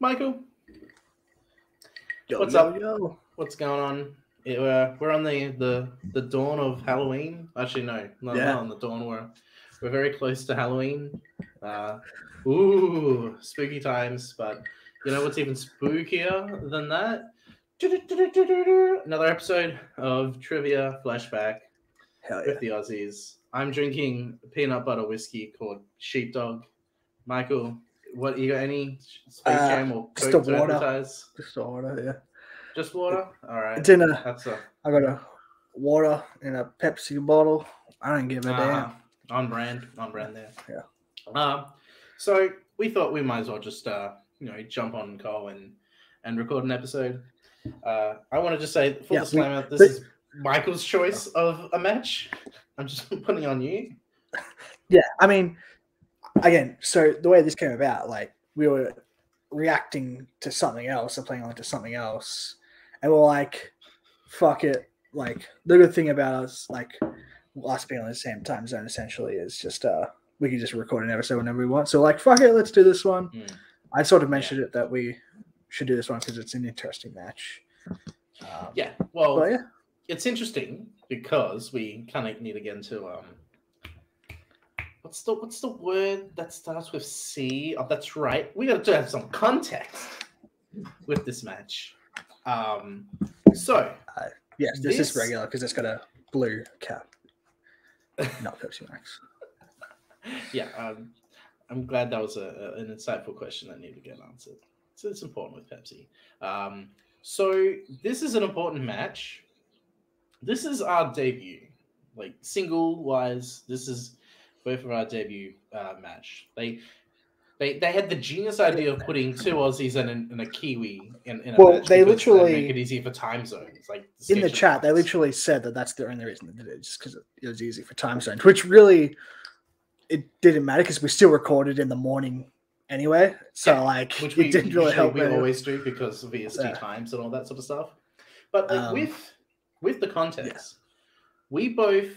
Michael, Yo, what's yo, up? yo. What's going on? We're on the dawn of Halloween. Actually, no, not Yeah. on the dawn. We're very close to Halloween. Uh, Spooky times. But you know what's even spookier than that? Another episode of Trivia Flashback Hell yeah. with the Aussies. I'm drinking peanut butter whiskey called Sheepdog. Michael, what you got? Any Space Jam or Just Coke the to water. advertise? Just the water, yeah. Just water. All right. It's in a. That's a I got a water in a Pepsi bottle. I don't give a damn. on brand there. Yeah. So we thought we might as well just jump on call and record an episode. I want to just say full disclaimer: this is Michael's choice of a match. I'm just putting on you. Yeah, I mean, again, so the way this came about, like we were reacting to something else or playing on to something else, and we're like, "Fuck it!" Like the good thing about us, like us being on the same time zone, essentially, is just we can just record an episode whenever we want. So like, fuck it, let's do this one. I sort of mentioned it that we should do this one because it's an interesting match. Well, it's interesting because we kind of need to get into what's the word that starts with C? Oh, that's right. We got to have some context with this match. Yes, this is regular because it's got a blue cap, not Pepsi Max. Yeah, I'm glad that was an insightful question that needed to get answered. So it's important with Pepsi. So this is an important match. This is our debut, like single wise. This is both of our debut match. They had the genius idea of putting two Aussies and a Kiwi in a match. They literally make it easy for time zones. Like in the chat, they literally said that that's the only reason they did it, just because it was easy for time zones. Which really, it didn't matter because we still recorded in the morning anyway. So which it didn't really help. We always do because of VST times and all that sort of stuff. But with the context, we both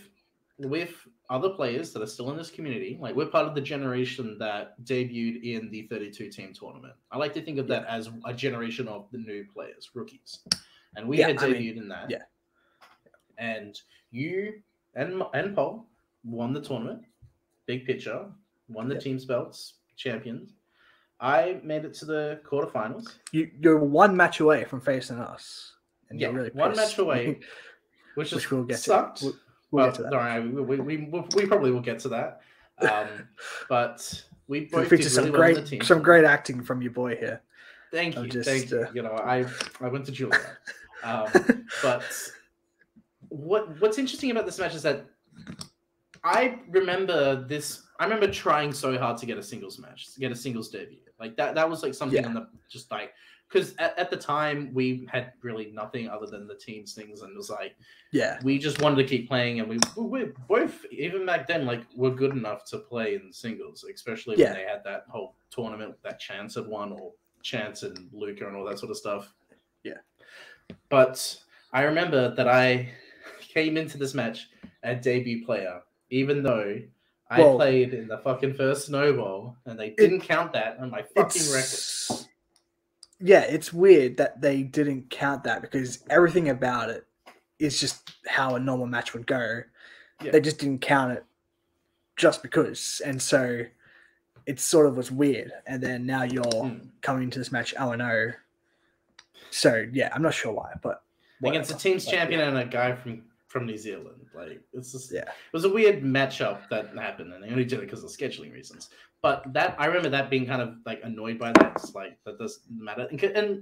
with other players that are still in this community, like we're part of the generation that debuted in the 32 team tournament. I like to think of that as a generation of the new players, rookies, and we had debuted in that. Yeah, and you and Paul won the tournament, big picture, won the team's belts, champions. I made it to the quarterfinals. You're one match away from facing us, and you're really one match away, which we'll get sucked. to. We'll get to that. Don't worry, we probably will get to that. But we both did really well on the team. Some great acting from your boy here. Thank you. Thank you. You know, I went to Julia. But what's interesting about this match is that I remember trying so hard to get a singles match, to get a singles debut. Like that was like something on the just like. Because at the time, we had really nothing other than the teams things, and it was like, we just wanted to keep playing, and we both, even back then, like, were good enough to play in singles, especially when they had that whole tournament that Chance had won, or Chance and Luca and all that sort of stuff. Yeah. But I remember that I came into this match a debut player, even though I played in the fucking first snowball, and they didn't count that on my fucking record. Yeah, it's weird that they didn't count that because everything about it is just how a normal match would go. Yeah. They just didn't count it just because. And so it sort of was weird. And then now you're coming into this match 0-0. So, yeah, I'm not sure why, but against a team's champion and a guy from New Zealand. Like, it's just, it was a weird matchup that happened, and they only did it because of scheduling reasons. But I remember that being kind of like annoyed by that. It's like, that doesn't matter.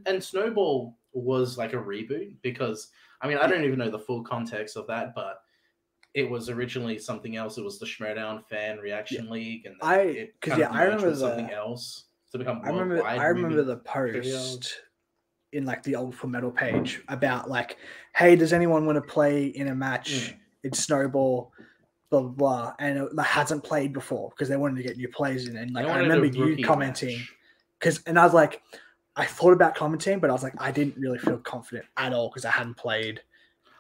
And Snowball was like a reboot because, I mean, I don't even know the full context of that, but it was originally something else. It was the Schmerdown Fan Reaction League, and I remember something else to become worldwide. I remember the post in like the Old Full Metal page about like, hey, does anyone want to play in a match? It's Snowball. Blah, blah, blah, and it hasn't played before because they wanted to get new players in. And like I remember you commenting and I was like, I thought about commenting, but I was like, I didn't really feel confident at all because I hadn't played.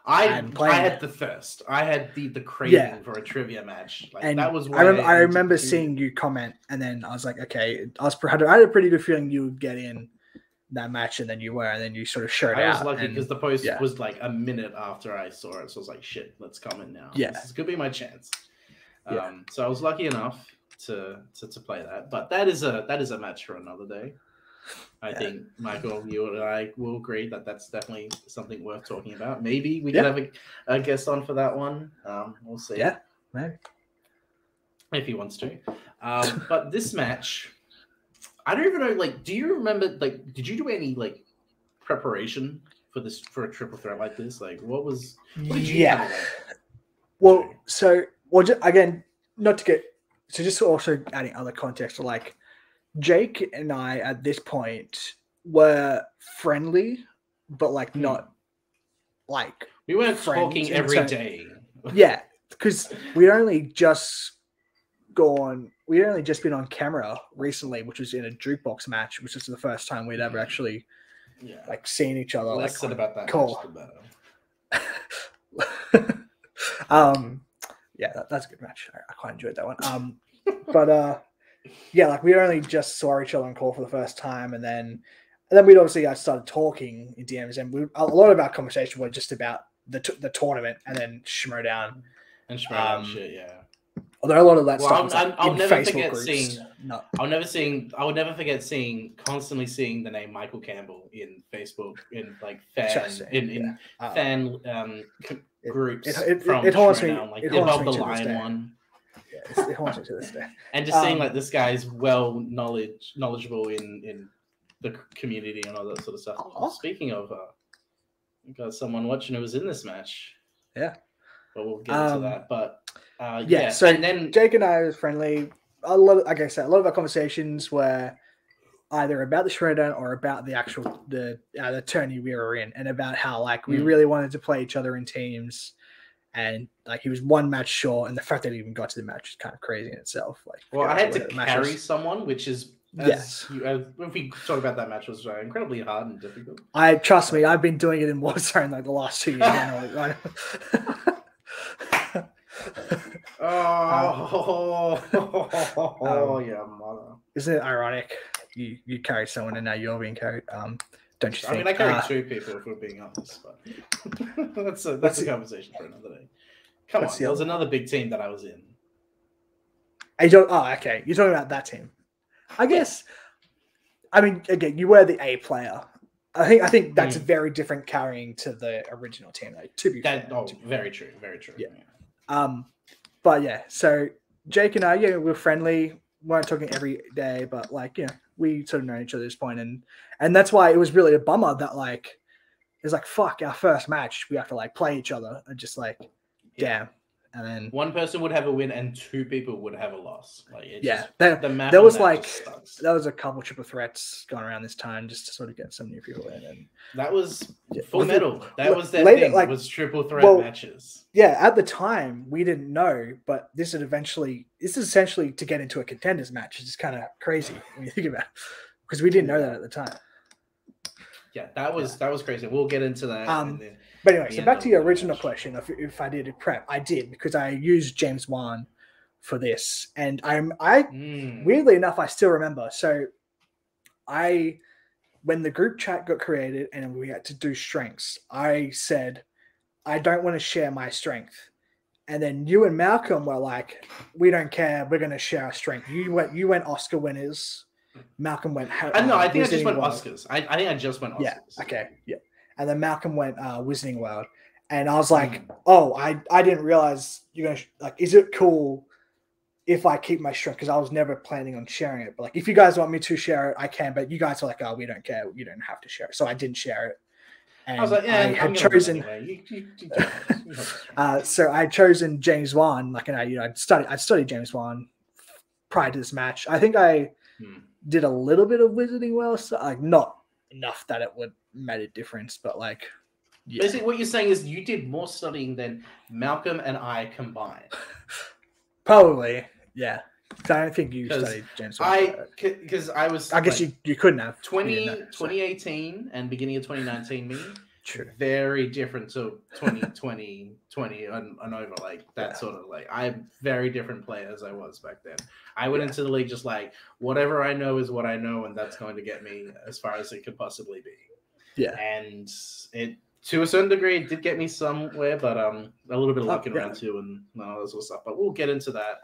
I had the thirst. I had the craving for a trivia match. Like, and that was why I remember seeing you comment, and then I was like, okay, I had a pretty good feeling you would get in. that match, and then you were, and then you sort of showed out. I was lucky because the post was like a minute after I saw it, so I was like, "Shit, let's comment now. This could be my chance." So I was lucky enough to play that, but that is a match for another day. I think Michael, you and I will agree that that's definitely something worth talking about. Maybe we could have a guest on for that one. We'll see. Yeah, maybe if he wants to. But this match, I don't even know. Like, do you remember? Like, did you do any like preparation for a triple threat like this? Like, what did you have again, not to get just also adding other context. Like, Jake and I at this point were friendly, but like not like we weren't talking every day. Yeah, because we'd only just been on camera recently, which was in a jukebox match, which is the first time we'd ever actually like seen each other. Less said about that. Cool. That's a good match. I quite enjoyed that one. But like we only just saw each other on call for the first time, and then we'd obviously started talking in DMs, and a lot of our conversation was just about the tournament and then Schmodown and Schmodown shit. Yeah. Although a lot of that stuff I'll never forget constantly seeing the name Michael Campbell in Facebook in like fan groups. It haunts me. Like the Above the Line one. Yeah, it haunts me to this day. And just seeing like this guy's knowledgeable in the community and all that sort of stuff. Speaking of, we got someone watching who was in this match. Yeah. But we'll get into that. But so and then Jake and I were friendly. A lot of our conversations were either about the Shredder or about the actual the tourney we were in, and about how like we really wanted to play each other in teams, and like he was one match short, and the fact that he even got to the match is kind of crazy in itself. Like, well, I had to carry someone, which is if we talk about that match, was incredibly hard and difficult. Trust me, I've been doing it in Warzone like the last 2 years. Yeah, mother. Isn't it ironic? You carry someone and now you're being carried. Don't you think? I mean, I carried two people if we're being honest, but that's a conversation for another day. Come on, there was another big team that I was in. Okay. You're talking about that team. I guess. I mean, again, you were the A player. I think that's very different carrying to the original team, though. To be fair, very true, very true. Yeah. But yeah, so Jake and I, we were friendly. Weren't talking every day, but like, we sort of know each other at this point, and that's why it was really a bummer that like it's like fuck our first match we have to like play each other and just like damn, and then one person would have a win and two people would have a loss. Like there was a couple triple threats going around this time just to sort of get some new people in, and that was Full Metal. That was their thing. Like, was triple threat matches. Yeah, at the time we didn't know, but this is essentially to get into a contenders match, which is kind of crazy when you think about it, because we didn't know that at the time. Yeah, that was crazy. We'll get into that. But anyway, so back to your original question, if I did a prep, I did, because I used James Wan for this, and weirdly enough, I still remember. So when the group chat got created and we had to do strengths, I said, I don't want to share my strength. And then you and Malcolm were like, we don't care. We're going to share our strength. You went Oscar winners. Malcolm went. No, I think I just went Oscars. I think I just went Oscars. Yeah. Okay. Yeah. And then Malcolm went Wizarding World. And I was like, I didn't realize you're going to like, is it cool if I keep my strength? Because I was never planning on sharing it. But like, if you guys want me to share it, I can. But you guys are like, oh, we don't care. You don't have to share it. So I didn't share it. And I was like, I had chosen. So I had chosen James Wan. Like, and I studied James Wan prior to this match. I think I did a little bit of Wizarding World, so like not enough that it would made a difference, but like. Yeah. Basically, what you're saying is you did more studying than Malcolm and I combined. Probably, yeah. I don't think you studied James Wan. Because I was. I guess like, you couldn't have. 2018 and beginning of 2019, True. very different to 2020 and over. Like that sort of like I'm very different player as I was back then. I went into the league just like whatever I know is what I know, and that's going to get me as far as it could possibly be. Yeah, and it to a certain degree it did get me somewhere, but a little bit of luck in round 2 and all that sort of stuff. But we'll get into that.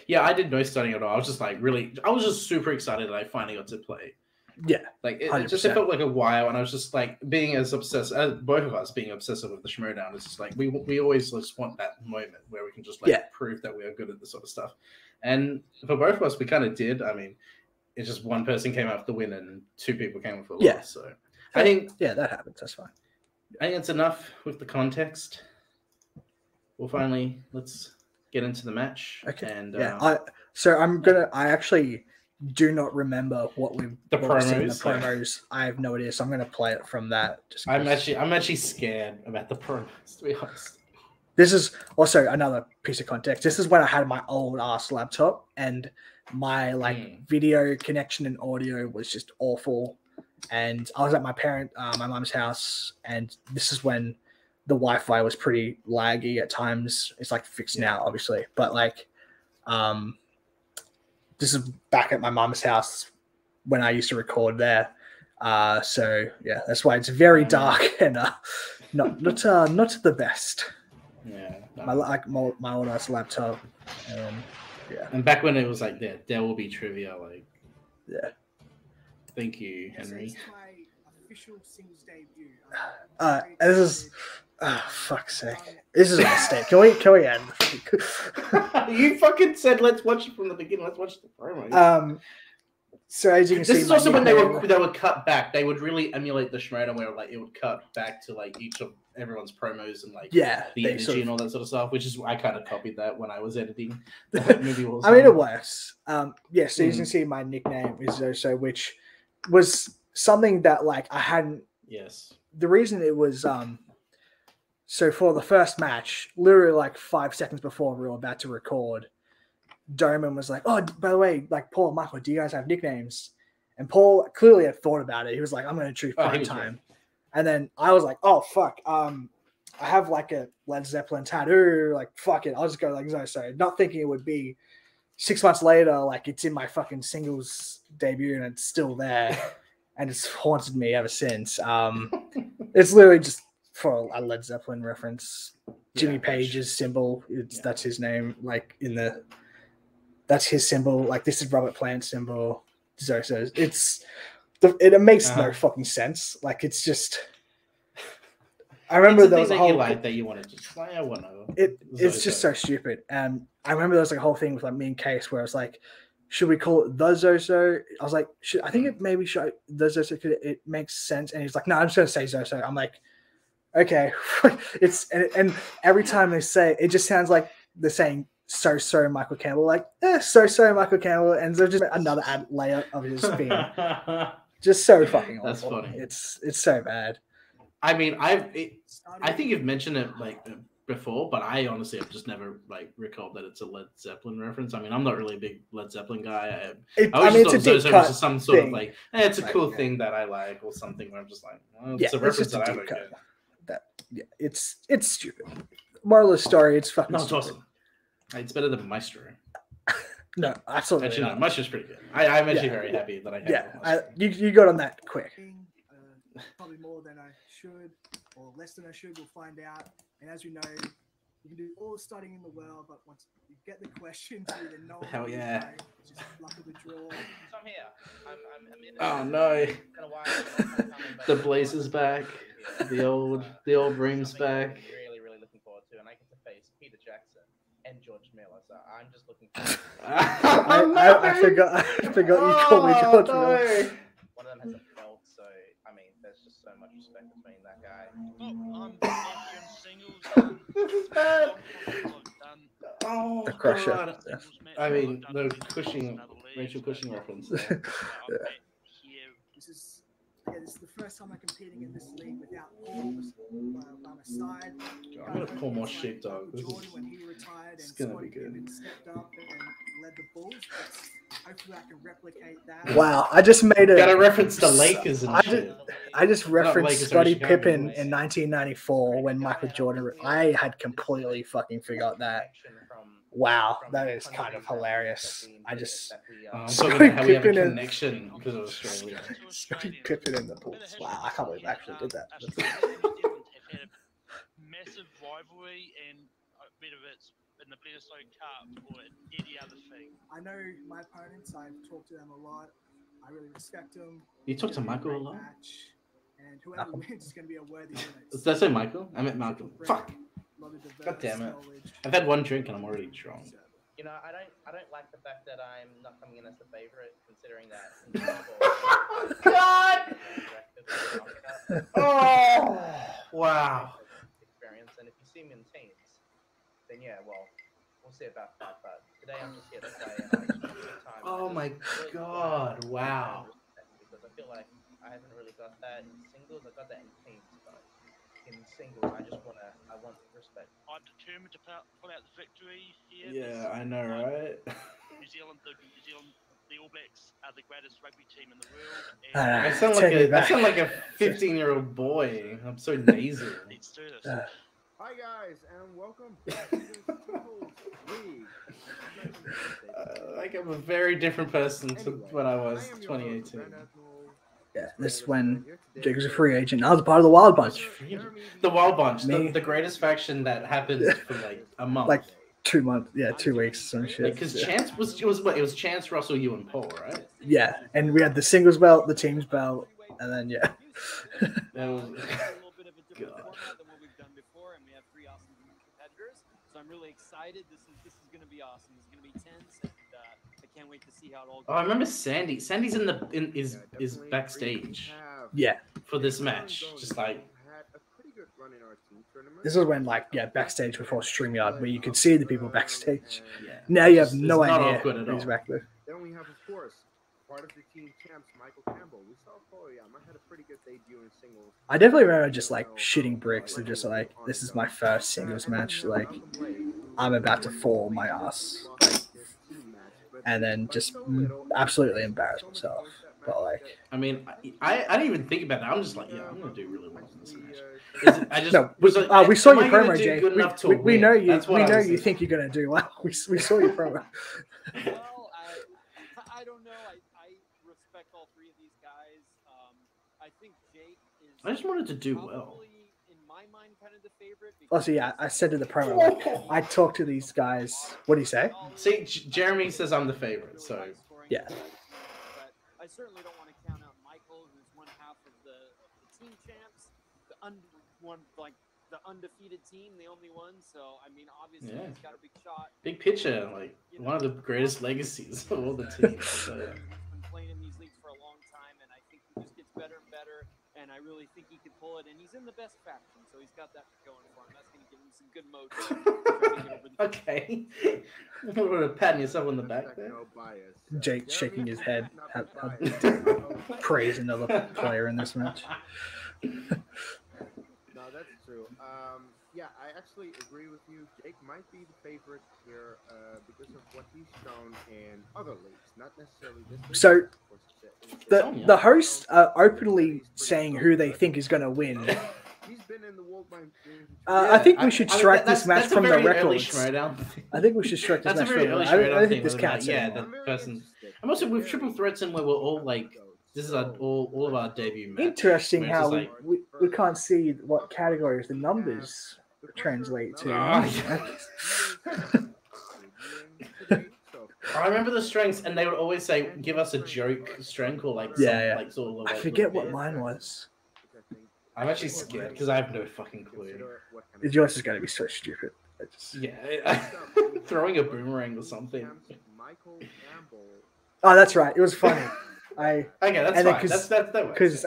Yeah, I didn't know studying at all. I was just like I was just super excited that I finally got to play. Yeah, like it felt like a while, and I was just like being as obsessed as both of us being obsessive with the Schmoedown. It's just like we always just want that moment where we can just like prove that we are good at this sort of stuff. And for both of us, we kind of did. I mean, it's just one person came out with the win and 2 people came with the loss. So I think that happens. That's fine. I think it's enough with the context. Let's get into the match. Okay. And I actually do not remember what we've the promos. The promos. I have no idea, so I'm going to play it from that. I'm actually scared about the promos, to be honest. This is also another piece of context. This is when I had my old ass laptop, and my video connection and audio was just awful. And I was at my mum's house, and this is when the Wi-Fi was pretty laggy at times. It's like fixed now, obviously, but like, this is back at my mum's house when I used to record there. So yeah, that's why it's very dark and not the best. Yeah, no. my old ass laptop. And back when it was like there will be trivia. Like thank you, Henry. This is my official singles debut. This is fuck's sake. This is a mistake. Can we end? You fucking said let's watch it from the beginning. Let's watch the promo. So as you can see, this is also when they would cut back. They would really emulate the Schmoedown where like it would cut back to like each of everyone's promos and like the energy and all that sort of stuff. Which is I kind of copied that when I was editing the movie. Also. I mean, it works. So you can see my nickname is Zoso, which was something that like I hadn't. Yes. The reason it was so for the first match, literally like 5 seconds before we were about to record, Doman was like, "Oh, by the way, like Paul and Michael, do you guys have nicknames?" And Paul clearly had thought about it. He was like, "I'm going to choose Prime Time," and then I was like, "Oh fuck, I have like a Led Zeppelin tattoo. Like fuck it, I'll just go like Zoso." Not thinking it would be 6 months later, like it's in my fucking singles debut and it's still there, and it's haunted me ever since. It's literally just for a Led Zeppelin reference. Jimmy Page's symbol, that's his name. Like that's his symbol. Like this is Robert Plant's symbol. Zoso. It makes no fucking sense. Like it's just. I remember there was a whole that you wanted to try. I want to. It's just so stupid. I remember there was like a whole thing with like me and Case where it's like, should we call it the Zoso? I was like, I think it maybe should the Zoso. It makes sense. And he's like, no, I'm just gonna say Zoso. I'm like, okay. and every time they say it, just sounds like they're saying so Michael Campbell, like so Michael Campbell, and there's just another layer of his being just so fucking awful. That's funny. It's so bad. I mean, I think you've mentioned it like before, but I honestly have just never like recalled that it's a Led Zeppelin reference. I mean, I'm not really a big Led Zeppelin guy. I always just thought Zoso was some sort of like, it's a cool thing that I like or something. Where I'm just like, well, it's a reference that I don't get. It's stupid. Moral of the story, it's fucking. No, it's awesome. It's better than Maestro. No, absolutely. Actually, no, Maestro's pretty good. I'm actually very happy that I have you got on that quick. Probably more than I should, or less than I should. We'll find out. And as we know, you can do all the studying in the world, but once you get the question, you either know. Hell yeah! It's just luck of the draw. So I'm here. I'm in. Oh no! The Blazers back. The old room's back. Really looking forward to, and I get to face Peter Jackson and George Miller. So I'm just looking forward. I forgot you called me George Miller. One of them has a belt, so I mean, there's just so much respect between that guy. Oh, I'm champion singles. This is bad. Oh, the Crusher. God. I mean, the Rachel Cushing reference. This is Yeah, this is the first time I'm competing in this league without Paul by my side. I'm gonna pull more shit, dog. This Jordan is when he retired and gonna be Scottie good. Pippen stepped up and led the Bulls. Hopefully, I can replicate that. Wow, I just made a. Gotta reference the Lakers and shit. I just referenced Lakers, Scottie sorry, Chicago Pippen Bulls. in 1994 when Michael Jordan. I had completely fucking forgot that. Wow, that is kind of hilarious. I just I'm Scottie talking about how we have a Pippen and- connection because of Australia. Scottie Pippen in the Bulls. Wow, I can't believe I actually did that. Had a massive rivalry, and whether it's in the Bledisloe Cup or any other thing. I know my opponents. I've talked to them a lot. I really respect them. You talk to Michael a lot? Match, and whoever wins is going to be a worthy winner. Did I say Michael? I meant Malcolm. Fuck. God damn it. I've had one drink and I'm already drunk. You know, I don't like the fact that I'm not coming in as the favorite, considering that. God! Oh, wow. Experience, and if you see me in teams, then yeah, well, we'll see about that. But today I'm just here to play, and I just want some time. Oh my God! Wow. Because I feel like I haven't really got that in singles. I got that in teams, but in singles, I want respect. I'm determined to pull out the victory here. Yeah, I know, right? New Zealand, the All Blacks are the greatest rugby team in the world. I I sound like a 15-year-old boy. I'm so nasal. Let's do this. Hi guys, and welcome back to the Singles League. Like I'm a very different person to when I was I am your host, 2018. Grand Admiral. Yeah, this is when Jake was a free agent. I was a part of the Wild Bunch. The Wild Bunch, Me. the greatest faction that happened for like a month. Like 2 months, 2 weeks, some shit. Because Chance it was Chance, Russell, you, and Paul, right? Yeah, and we had the singles belt, the teams belt, and then That was, a little bit of a different God. format than what we've done before, and we have 3 awesome competitors. So I'm really excited. This is going to be awesome. This is going to be tense, and I can't wait to see how it all goes. Oh, I remember Sandy. Sandy's is backstage yeah. for this match. Just like This is when backstage before StreamYard, where you could see the people backstage. yeah. Now you have It's no not idea awkward at who's all. back there. Then we have, of course, part of the team champs, Michael Campbell. We saw Koyama had a pretty good debut in singles. I definitely remember just shitting bricks of just this is my first singles match. I'm about to fall my ass. And then just absolutely embarrass myself. But I mean, I didn't even think about that. I'm just like, yeah, I'm gonna do really well in this match. I just no, was like, we saw am your I gonna promo, do Jay. good enough to We win? know you. That's what We I know was you saying. think you're gonna do well. We saw your promo. Well, I don't know. I respect all 3 of these guys. I think Jake is. I just wanted to do well. probably, in my mind, kind of the favorite. Also, yeah, I said to the promo, I talked to these guys. What do you say? See, Jeremy says I'm the favorite, so Yeah. But I certainly don't want to count out Michael, who's one half of the team champs, the undefeated team, the only one. So I mean, obviously Yeah. he's got a big shot. big picture, like one of the greatest legacies of all the teams. So, He's been playing in these leagues for a long time, and I think he just gets better and better. And I really think he could pull it. And he's in the best faction, so he's got that going for him. That's going to give him some good mojo. okay, you're patting yourself on the back there. Jake shaking his head, praise another player in this match. No, that's true. Yeah, I actually agree with you. Jake might be the favorite here because of what he's shown in other leagues, not necessarily this league. So, Of course, it's The hosts are openly saying who they think is going to win. He's been in the World Bank. I think we should strike this match that's a from the very early records. showdown. I think we should strike this That's a match very from the early records. I showdown don't thing. think this where they're counts like, yeah, anymore. that person. And also with triple threats and where we're all like, this is all of our debut matches. Interesting where it's how just we can't see what categories the numbers translate to. I remember the strengths, and they would always say, "Give us a joke strength," or like, Yeah. like sort of. Like, I forget what little bit. mine was. I'm actually scared because I have no fucking clue. Yours is going to be so stupid. Yeah, throwing a boomerang or something. Oh, that's right. It was funny. Okay, that's And then fine. That works. Because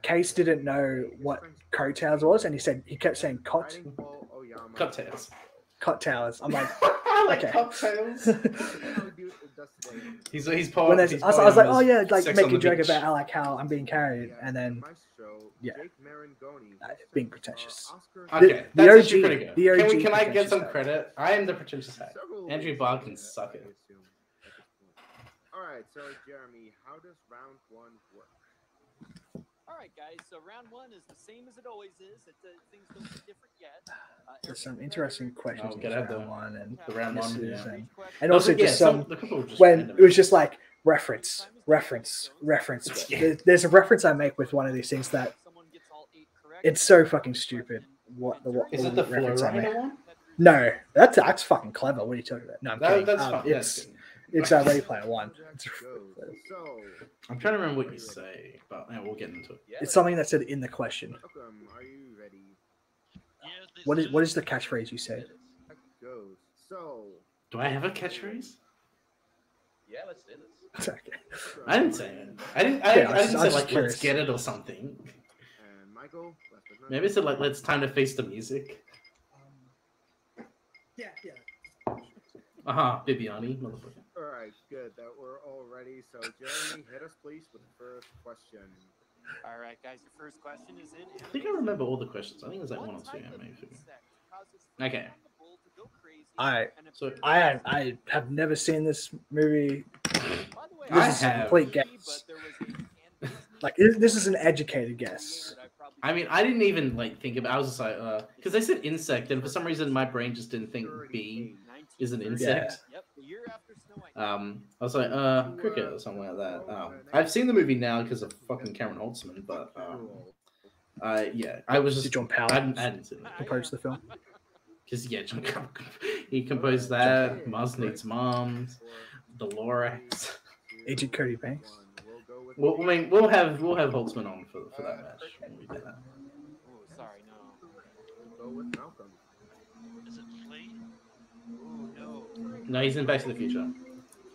Case didn't know what coattails was, and he kept saying Cocktails. cocktails. I'm like, I like Okay. cocktails. does today. He's part. When there's, he's I was part like, of oh his yeah, like Sex make on a the joke Beach. about how I'm being carried, and then yeah. Being pretentious. Okay, the that's OG actually pretty good. the OG Can I get pretentious some hack. credit? I am the pretentious hack. Andrew Bog can suck it. All right, so Jeremy, how does round 1 work? All right, guys. So round 1 is the same as it always is. Things don't get different yet. There's some interesting questions in get out round the- 1 and the round misses one, yeah. and also Yeah, just some the couple were just when random. it was just like reference. Yeah. There's a reference I make with one of these things that it's so fucking stupid. Is it the reference I make? Florida one? No, that's fucking clever. What are you talking about? No, I'm kidding. That's fun. It's Ready Player One. It's, I'm trying to remember what you say, but yeah, we'll get into it. it's something that said in the question. Malcolm, are you ready? Yeah, What is the catchphrase you said? Goes. So, Do I have a catchphrase? Yeah, let's do this. Okay. I didn't say it. I didn't I say was like just curious. let's get it or something. and Michael, last but not Maybe it's like let's time to face the music. Yeah. Bibiani, motherfucker. All right, good. That we're all ready. So, Jeremy, hit us please with the first question. All right, guys. Your first question is in. I think I remember all the questions. I think there's like one or two. I may forget. Okay. So I have never seen this movie. I This is a have. complete guess. Like this is an educated guess. I mean, I didn't even like think about. I was just like, because they said insect, and for some reason my brain just didn't think bee is an insect. I was like, cricket or something like that. I've seen the movie now because of fucking Cameron Holtzman, but yeah, I was just Did John Powell I hadn't seen it compose the film? because yeah, he composed that. Mars Needs Moms, Dolores. Agent Cody Banks. We'll have Holtzman on for that match when we do that. Oh, sorry, no. We'll go with Malcolm. Is it Flea? Oh no. No, he's in Back to the Future.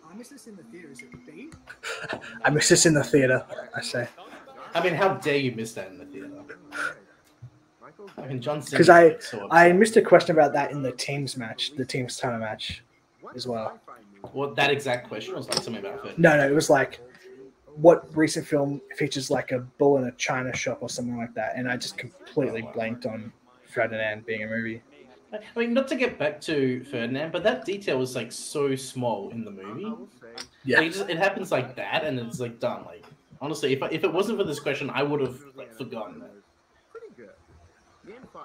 I missed this in the theater. Is it B? I miss this in the theater. I say I mean, how dare you miss that in the theater? Michael, I mean, John because I missed a question about that in the teams match, the teams title match, as well. Well, that exact question was like something about it. No, it was like, what recent film features like a bull in a china shop or something like that, and I just completely blanked on Ferdinand being a movie. I mean, not to get back to Ferdinand, but that detail was like so small in the movie. Yeah, Like, it happens like that, and it's like done. Like honestly, if it wasn't for this question, I would have like forgotten that. Pretty good. Game 5.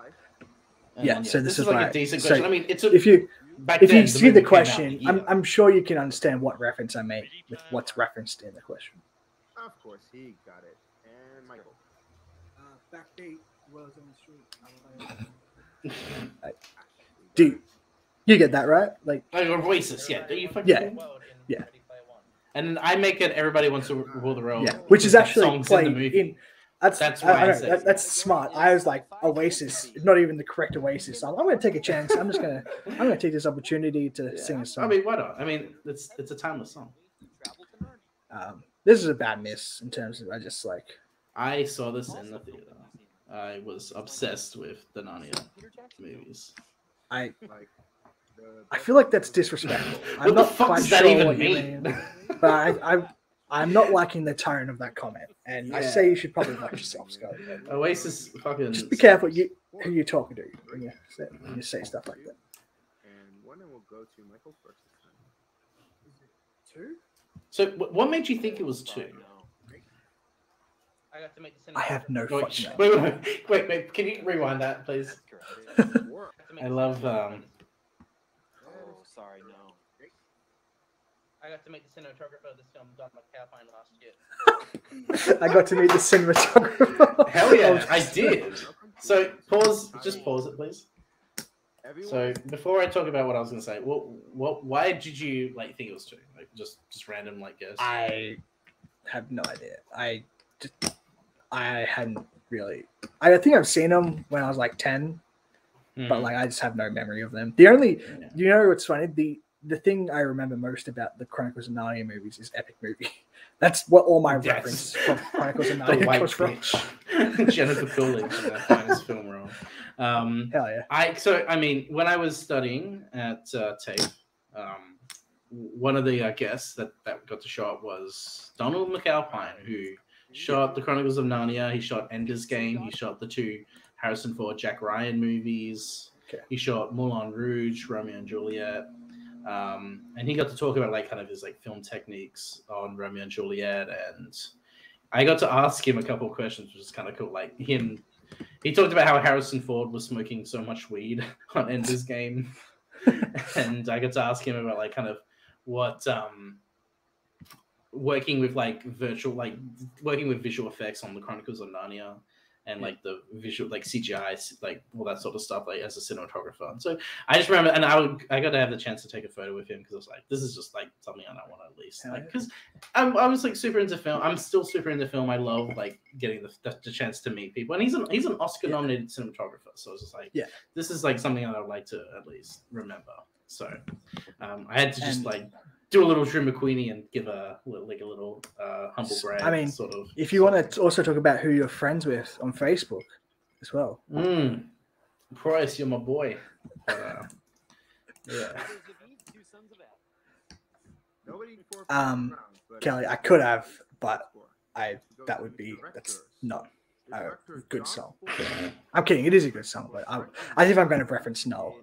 And, Yeah, so this is like right. a decent So question. I mean, it's a, if you back if then, you see movie the came out question, in a year. I'm sure you can understand what reference I make with what's referenced in the question. Of course, he got it. And Michael. Backbeat was on the street. Do you get that right? Like, Like Oasis, yeah. Do you fucking Yeah. kidding me? Yeah. Ready Player One. And then I make it. Everybody wants to rule the world. yeah, which is actually songs played in the movie. in. That's why I I know, said that's smart. I was like Oasis, not even the correct Oasis. I'm going to take a chance. I'm going to take this opportunity to sing a song. I mean, why not? I mean, it's a timeless song. This is a bad miss in terms of I just like. I saw this in the theater. I was obsessed with the Narnia movies. I The feel like that's disrespectful. I'm What the not fuck quite does that sure even what you mean? but I'm not liking the tone of that comment, and I Yeah. say you should probably watch yourself, Scott. Oasis fucking. Just be careful who you're talking to when you say stuff like that. And one, and we'll go to Michael first this time. Two? So, what made you think it was two? I got to make the I have no Wait, fucking wait. Can you rewind that, please? I love. Oh, sorry, no. I got to meet the cinematographer of this film, Don McAlpine, last year. I got to meet the cinematographer. Hell yeah, I did. So just pause it, please. So before I talk about what I was going to say, why did you like think it was two? Like just random like guess. I have no idea. I hadn't really. I think I've seen them when I was like 10, but like I just have no memory of them. The only, you know, what's funny? The thing I remember most about the Chronicles of Narnia movies is Epic Movie. That's what all my reference from Chronicles of the Narnia white comes from. bitch, Jennifer Coolidge in that finest film role. Hell yeah! I mean, when I was studying at TAFE, one of the guests that got to show up was Donald McAlpine, who shot The Chronicles of Narnia. He shot Ender's Game. He shot the 2 Harrison Ford, Jack Ryan movies. Okay. He shot Moulin Rouge, Romeo and Juliet. And he got to talk about like kind of his like film techniques on Romeo and Juliet. And I got to ask him a couple of questions, which is kind of cool. Like he talked about how Harrison Ford was smoking so much weed on Ender's Game. And I got to ask him about like kind of what working with visual effects on the Chronicles of Narnia and like the visual like CGI, like all that sort of stuff, like as a cinematographer. And so I just remember, and I got to have the chance to take a photo with him because I was like, this is just like something I don't want to release, like because I was like super into film. I'm still super into film. I love like getting the chance to meet people, and he's an Oscar nominated cinematographer. So I was just like, this is like something I would like to at least remember. So I had to just like do a little Drew McQueenie and give a little humble brag. I mean, sort of. If you want to also talk about who you're friends with on Facebook as well. Price, you're my boy. Yeah. Kelly, I could have, but that's not a good song. I'm kidding. It is a good song, but I think I'm going to reference Noel.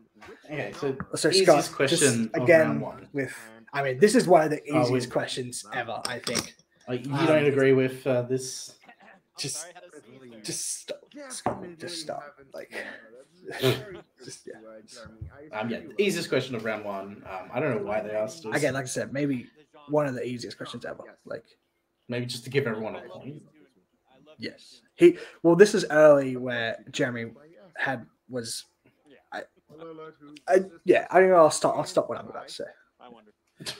Okay, so Scott, question again with. I mean, this is one of the easiest questions ever. I think. You don't agree with this? Just stop. Just stop. Like, easiest question of round 1. I don't know why they asked us. Again, like I said, maybe one of the easiest questions ever. Like, maybe just to give everyone a point. Yes. This is early where Jeremy was. I don't know. I'll stop what I'm about to say. I wonder.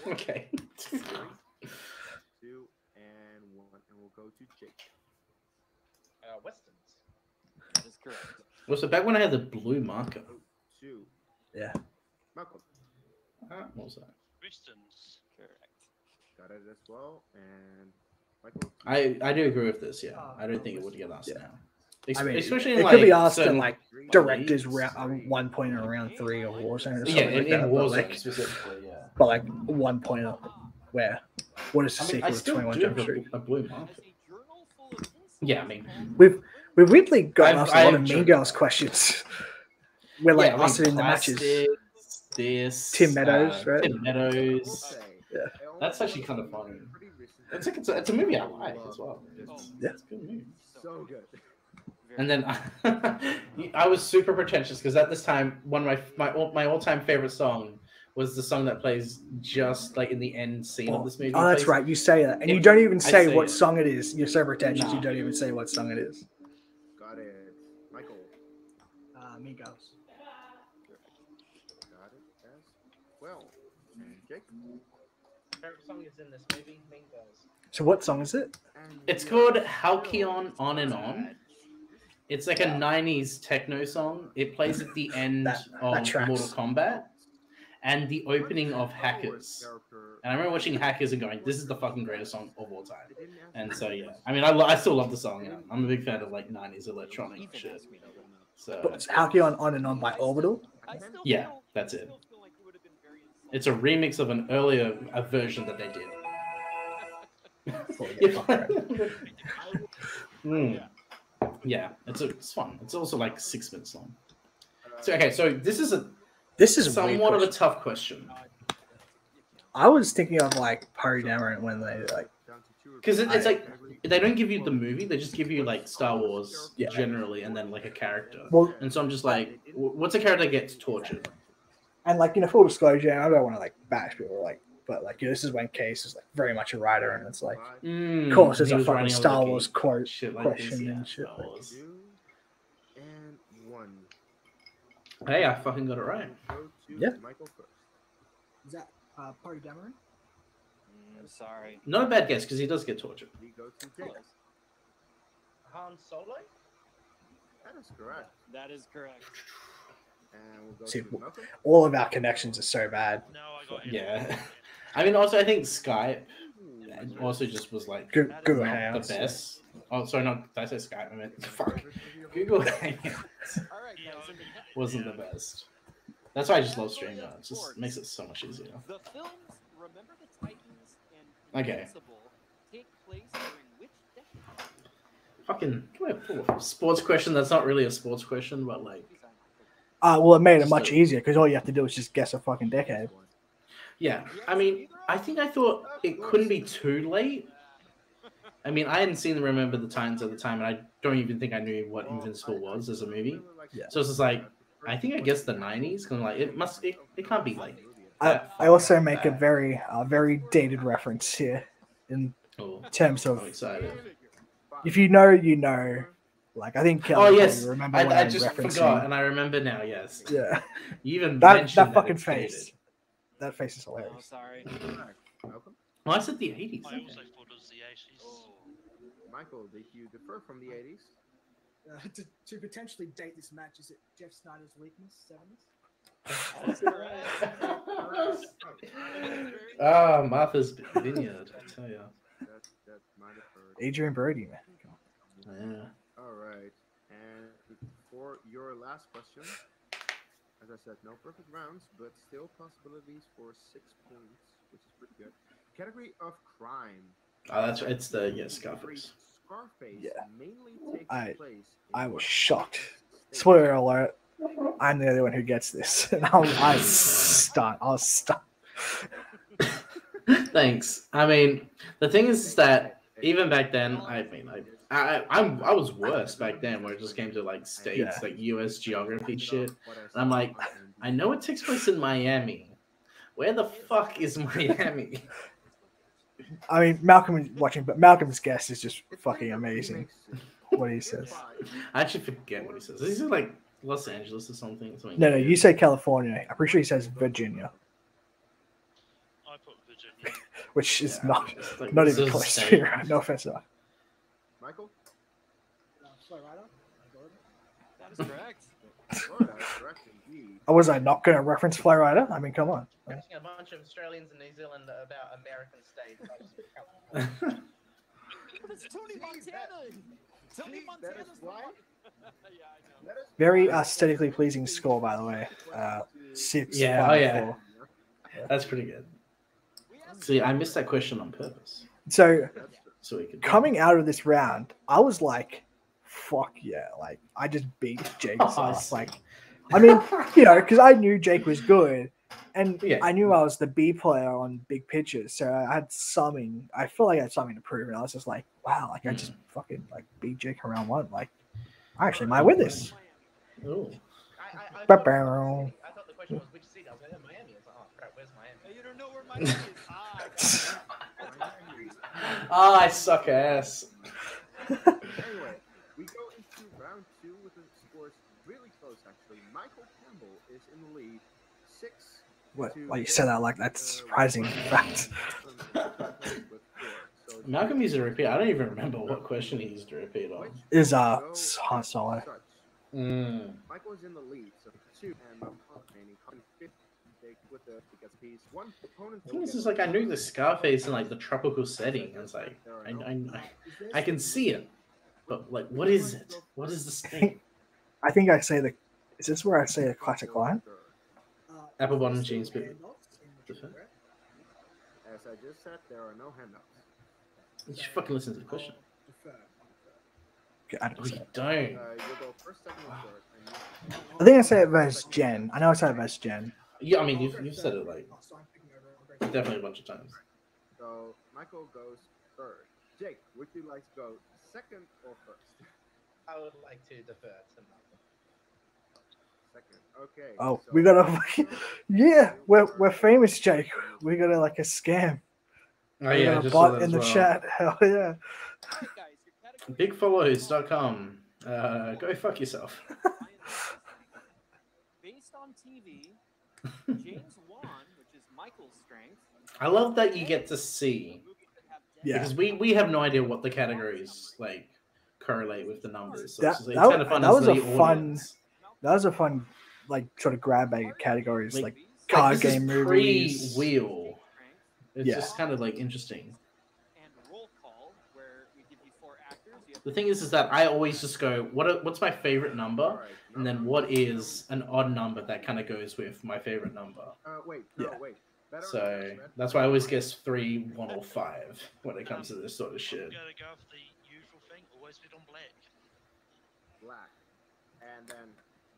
Okay. 2 and 1, and we'll go to Jake. Westerns. That is correct. Well, so back when I had the blue marker. 2. Yeah. Malcolm. What was that? Westerns. Correct. Got it as well, and Michael. I do agree with this. Yeah, I don't think it would get asked now. I mean, especially in it like could be asked in certain like directors one point in round 3 of Warzone or something in Warzone like, specifically, yeah. But like one point where what is the sequel to 21 Jump Street? A blue marker. Yeah, I mean, we've weirdly got asked a lot of Mean enjoyed Girls that. questions. We're like us in the matches. This Tim Meadows, right? Tim Meadows. Yeah. That's actually kind of funny. It's a movie I like as well. Yeah. It's a good movie. So good. And then I was super pretentious because at this time, one of my all-time favorite song was the song that plays just like in the end scene of this movie. Oh, that's right. You say that, and you don't even say what song it is. You're so pretentious. You don't even say what song it is. Got it, Michael. Mean Girls. Got it as well. And Jake. Favorite song is in this movie, Mean Girls. So what song is it? It's called Halcyon On and On. It's like a 90s techno song. It plays at the end of Mortal Kombat and the opening of Hackers. And I remember watching Hackers and going, this is the fucking greatest song of all time. And so, yeah. I mean, I still love the song. Yeah. I'm a big fan of like 90s electronic shit. So, But it's Halcyon On and On by Orbital? Yeah, that's it. It's a remix of an earlier version that they did. Yeah, it's fun. It's also like 6 minutes long. So okay, so this is somewhat of a tough question. I was thinking of like Poe Dameron when they like because it's like they don't give you the movie; they just give you like Star Wars generally, and then like a character. Well, and so I'm just like, what's a character that gets tortured? And like full disclosure, I don't want to like bash people, like, but like this is when Case is like very much a writer, and it's like, of course, there's a fucking Star Wars quote question and shit. And 1. Hey, I fucking got it right. Yeah. Michael first. Is that Poe Dameron? I'm sorry. Not a bad guess because he does get tortured. We go to Jake. Han Solo? That is correct. That is correct. And we'll go See, to Malcolm. all of our connections are so bad. No, I got it. Yeah. I mean, also, I think Skype also just was like Google not Hangouts. the best. Oh, sorry, not did I say Skype? I meant fuck. Google Hangouts All right, guys. wasn't the best. That's why I just love streaming. It just makes it so much easier. The films Remember the Titans and Okay. Invincible take place during which decade? Fucking come here, pull a sports question. That's not really a sports question, but like, Well, it made it Just much a- easier because all you have to do is just guess a fucking decade. yeah. I mean, I thought it couldn't be too late. I mean, I hadn't seen Remember the Titans at the time, and I don't even think I knew what Invincible was as a movie. Yeah. So it's just like, I think I guessed the 90s. Because like, it can't be like. I also make a very dated reference here in Oh, terms I'm of excited. if you know, you know. Like I think Kelly, Oh yes, remember I when I'm just referencing. forgot, and I remember now. Yes. Yeah, You even that mentioned fucking it's face. dated. That face is Oh, hilarious. sorry. Malcolm? Oh, I said the 80s. I Okay. also thought it was the 80s. Michael, did you differ from the 80s? To potentially date this match, is it Jeff Snyder's weakness, 70s? Ah, Martha's Vineyard. I tell you. That might have heard. Adrian Brody, man. Yeah. All right. And for your last question, as I said, no perfect rounds, but still possibilities for 6 points, which is pretty good. Category of crime. Oh, it's the Scarface. Scarface Yeah. mainly takes place. I was shocked. Spoiler alert! I'm the only one who gets this, and I was stunned. I was stunned. Thanks. I mean, the thing is that even back then, I mean, I was worse back then, where it just came to like states, like U.S. geography shit, and I'm like, I know it takes place in Miami. Where the fuck is Miami? I mean, Malcolm is watching, but Malcolm's guess is just fucking amazing. What he says. I actually forget what he says. Is he like Los Angeles or something? No, you say California. I'm pretty sure he says Virginia, I put Virginia. which is Yeah, not it's like, not this even is close state. to you. No offense. No. Michael? Flow Rider? That is correct. Florida is correct indeed. Or was I not going to reference Flow Rider? I mean, come on. Asking a bunch of Australians and New Zealand about American states. I just picked California. But it's Tony Montana. Tony That is Montana's why. Yeah, I know. Very aesthetically pleasing score, by the way. 6. Yeah, 5, oh, yeah. 4. That's pretty good. See, I missed that question on purpose, So so we could coming out of this round, I was like, "Fuck yeah!" Like I just beat Jake's ass. Like, I mean, you know, because I knew Jake was good, and Yeah. I knew I was the B player on big pitches, so I had something. I feel like I had something to prove, and I was just like, "Wow!" Like I just fucking like beat Jake in round 1. Like, I actually might win this. Ooh. I Bow. thought the question was which city. I was like, oh, Miami. I was like, oh crap, where's Miami? You don't know where my is. Oh, I suck ass. Anyway, we go into round 2 with the scores really close, actually. Michael Campbell is in the lead, 6. What? Why you said that like that's surprising fact. Malcolm used to repeat. I don't even remember what question he used to repeat on. Is Han Solo. Michael is in the lead, so 2 and remaining 5th with the because he's one opponent. I think it's just like I knew the Scarface in like the tropical setting. I was like, I can see it, but like, what is it? What is the state? I think I say the. Is this where I say a classic line? Apple bottom jeans, but As I just said, there are no handouts. you should fucking listen to the question. Okay, I don't Oh, say you it. don't. You'll go first, second, or third. I think I say it versus Jen. I know I said it versus Jen. Yeah, I mean, you've said it like definitely a bunch of times. So Michael goes third. Jake, would you like to go second or first? I would like to defer to Malcolm. Second. Okay. Oh, so we got a. Yeah, we're famous, Jake. We got a like a scam. Oh We yeah, got a just saw bot that in as the well. chat. Hell yeah. Bigfollows.com. Go fuck yourself. Based on TV, James Wan, which is Michael's strength. I love that you get to see Yeah. because we have no idea what the categories like correlate with the numbers. So That- it's that- kind of fun that as was the a fun- audience. That was a fun, like, sort of grab bag of categories, like Like, card this game is movies. pre-wheel. It's Yeah. just kind of like interesting. And roll call, where we give you 4 actors. You have The thing is that I always just go, what's my favorite number, and then what is an odd number that kind of goes with my favorite number. Wait, Yeah. no, wait. So that's why I always guess 3, 1, or 5 when it comes to this sort of shit. I'm gonna go for the usual thing. Always bet on black. Black. And then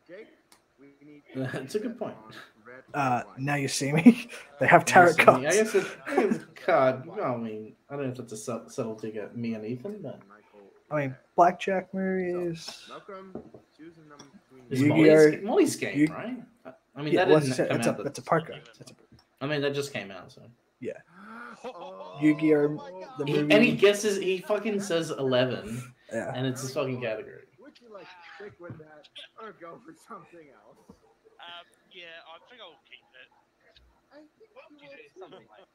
Jake, we need. It's a good point. Red or white. Now you see me. They have tarot cards. I guess it's a card. Well, I mean, I don't know if it's a subtle dig at me and Ethan, but I mean, blackjack is. Malcolm, choose a number between it's Yu-Gi-Oh! Molly's game, right? I mean, Yeah, that well, didn't come out. it's a poker. I mean, that just came out, so. Yu-Gi-Oh! The movie. And he guesses, he fucking says 11, Yeah. and it's his fucking category. Would you like to stick with that or go for something else? Yeah, I think I'll keep it. I think you will too. Something like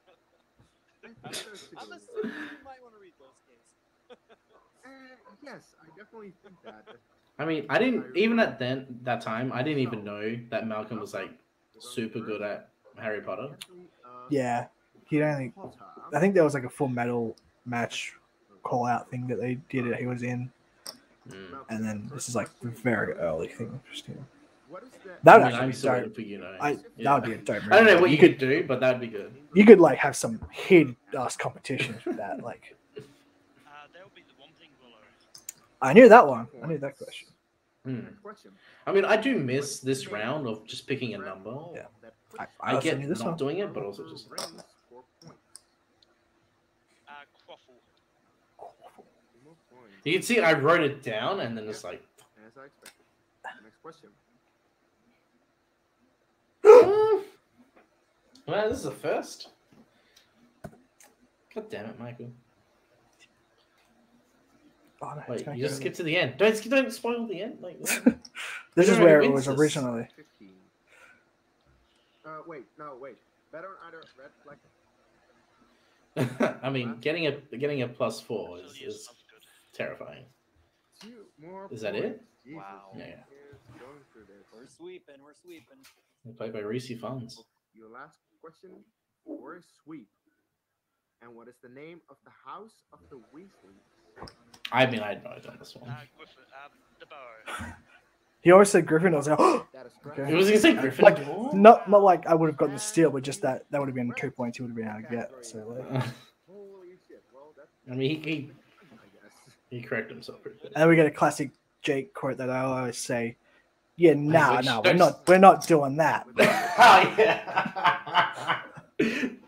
I think so too. I'm assuming you might want to read those games. Yes, I definitely think that. I mean, I didn't, even at that time, I didn't even know that Malcolm was, like, super good at Harry Potter. Yeah. He'd only. I think there was like a Full Metal match call out thing that they did that he was in. And then this is like the very early thing. That would I mean, actually I'm be so dope. for you know. That would be a dope movie. I don't know what you could do, but that'd be good. You could like have some heated ass competitions with that. Like, That would be the one thing, Willow. I knew that one. I knew that question. I mean, I do miss this round of just picking a number. Yeah. I also get knew this not one. doing it, but also just. Quaffle. You can see I wrote it down and then it's like. As I expected. Next question. Well, this is the first. God damn it, Michael. Oh, no, Wait, it's gonna you just go- skip to the end. Don't spoil the end. Like, This is know where who it wins was this. originally. 15. Wait. Better on either red, black. I mean, getting a +4 is terrifying. 2 more. Is that it? Jesus, Wow. he Yeah. is going through this. We're sweeping. We're sweeping. Played by Reese Funds. Your last question for a sweep. And what is the name of the house of the Weasleys? I mean, I had no idea on this one. Griffin, the bow. He always said Griffin. I was like, oh, That is correct. Okay. It was gonna say Griffin. like not like I would have gotten the steal, but just that would have been 2 points he would have been able to get. So like, Holy shit. Well, that's I mean, I guess. he corrected himself pretty good. and then we get a classic Jake quote that I always say, "Yeah, nah, Which- no, we're not doing that." Oh yeah. Jake,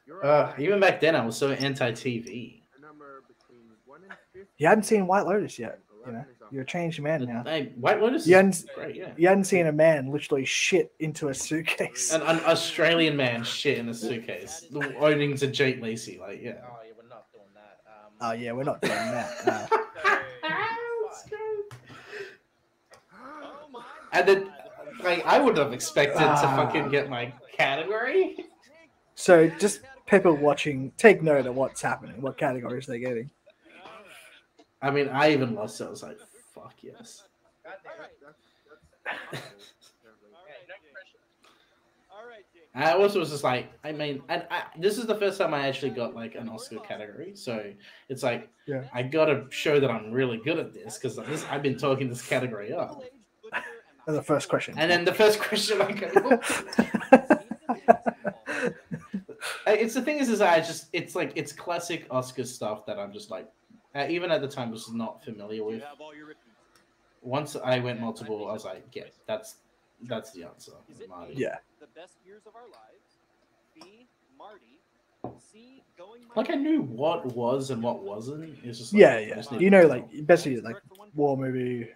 you're up. Even back then, I was so anti-TV. A number between 1 and 50. You hadn't seen White Lotus yet. You 11 know, is up. you're a changed man now. Hey, White Lotus You is hadn't, great, yeah. you hadn't seen a man literally shit into a suitcase. An Australian man shit in a suitcase, owning to Jake Lacey, like yeah. Oh, yeah, we're not doing that. Oh yeah, we're not doing that. No. Oh my And then, God. like, I would have expected to fucking get my category. So just people watching, take note of what's happening, what categories they're getting. I mean, I even lost it. I was like, fuck yes. God damn it. That's Okay, next question. All right, Jake. I also was just like, I mean, and this is the first time I actually got like an Oscar category, so it's like, Yeah. I gotta show that I'm really good at this because I've been talking this category up. And the first question. And then the first question I go, it's the thing is it's like it's classic Oscar stuff that I'm just like, even at the time was not familiar You with. have all your repeats. Once I went multiple, I was like, yeah, that's the answer. Is it Marty. A, Yeah. the best years of our lives? B, Marty. C, going my Like I way. knew what was and what wasn't. It's just like, Yeah, I yeah. just need You to know, know. like especially like war movie,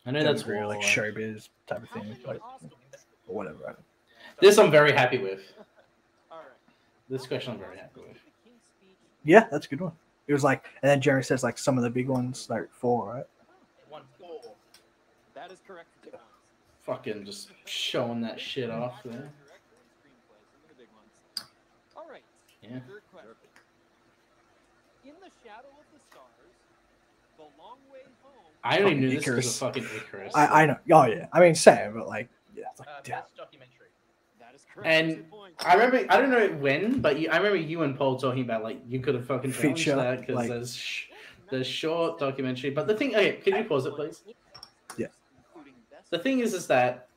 I know that's real, real. like showbiz type of thing, like or whatever. This I'm very happy with. All right. This question I'm very happy with. The King's Speech. Yeah, that's a good one. It was like, and then Jeremy says like some of the big ones, like 4, right? 1-4. That is correct for 2 points. Fucking just showing that shit off there. Director and screenplay, some of the big ones. All right. Yeah. Third question. In the shadow of the stars, the long way home. I only Fucking knew this Icarus. was a fucking Icarus. I know. Oh yeah. I mean, same, but like, yeah, it's like, yeah. Best documentary. That is correct. And 2 points. I remember, I don't know when, but I remember you and Paul talking about like you could have fucking challenged Feature, that because like- there's short documentary. But the thing, okay, can you pause it, please? Yeah. The thing is that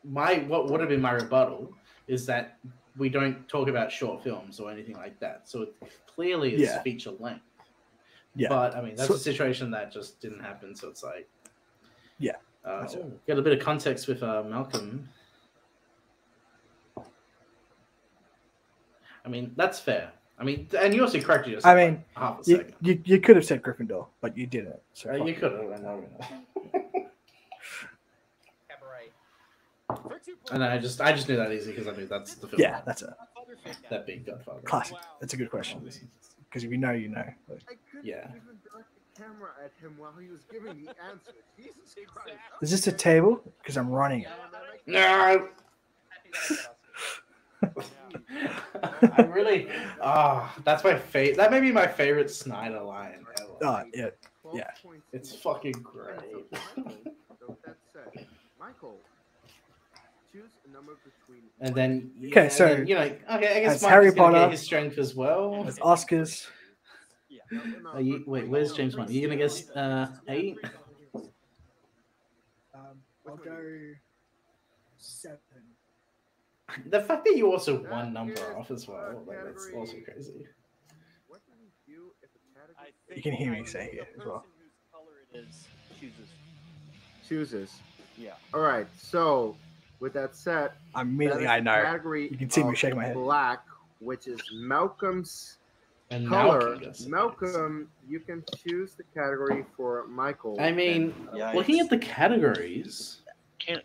what would have been my rebuttal is that we don't talk about short films or anything like that. So it clearly is Yeah. feature length. Yeah. But I mean, that's So- a situation that just didn't happen. So it's like, Yeah, that's it. get a bit of context with Malcolm. I mean, that's fair. I mean, and you also corrected yourself. I mean, like half a you, second. you could have said Gryffindor, but you didn't. So fuck You you. could have. I know. Cabaret. For 2 points. And I just knew that easy because I knew that's the film. Yeah, that's it. Godfather Fake That Out. big Godfather. Classic. Wow. That's a good question. Because if you know, you know. Like, I couldn't Yeah. even direct the camera at him while he was giving the answer. Jesus Christ. is this a table? Because I'm running it. No. Happy that I got I really. That's my favorite. That may be my favorite Snyder line ever. Yeah. 12 Yeah. points It's each. fucking So, great. so with that said, Michael, choose a number between. And then, Okay, and so then, okay, I guess has Mike Harry is gonna Potter- get his strength as well. As Oscars. Wait, where's James Bond? Are you gonna guess 8? I'll go 7. The fact that you also one number off as well, like, that's also crazy. What do we do if a I category think You can hear me I say think it the as well. person whose color it is chooses. chooses? Yeah. All right. So, with that said, Immediately, that is I the know. Category You can see me of shaking my head. Black, which is Malcolm's And color. Malcolm gets it. Malcolm, you can choose the category for Michael. I mean, Yeah, looking it's- at the categories, Can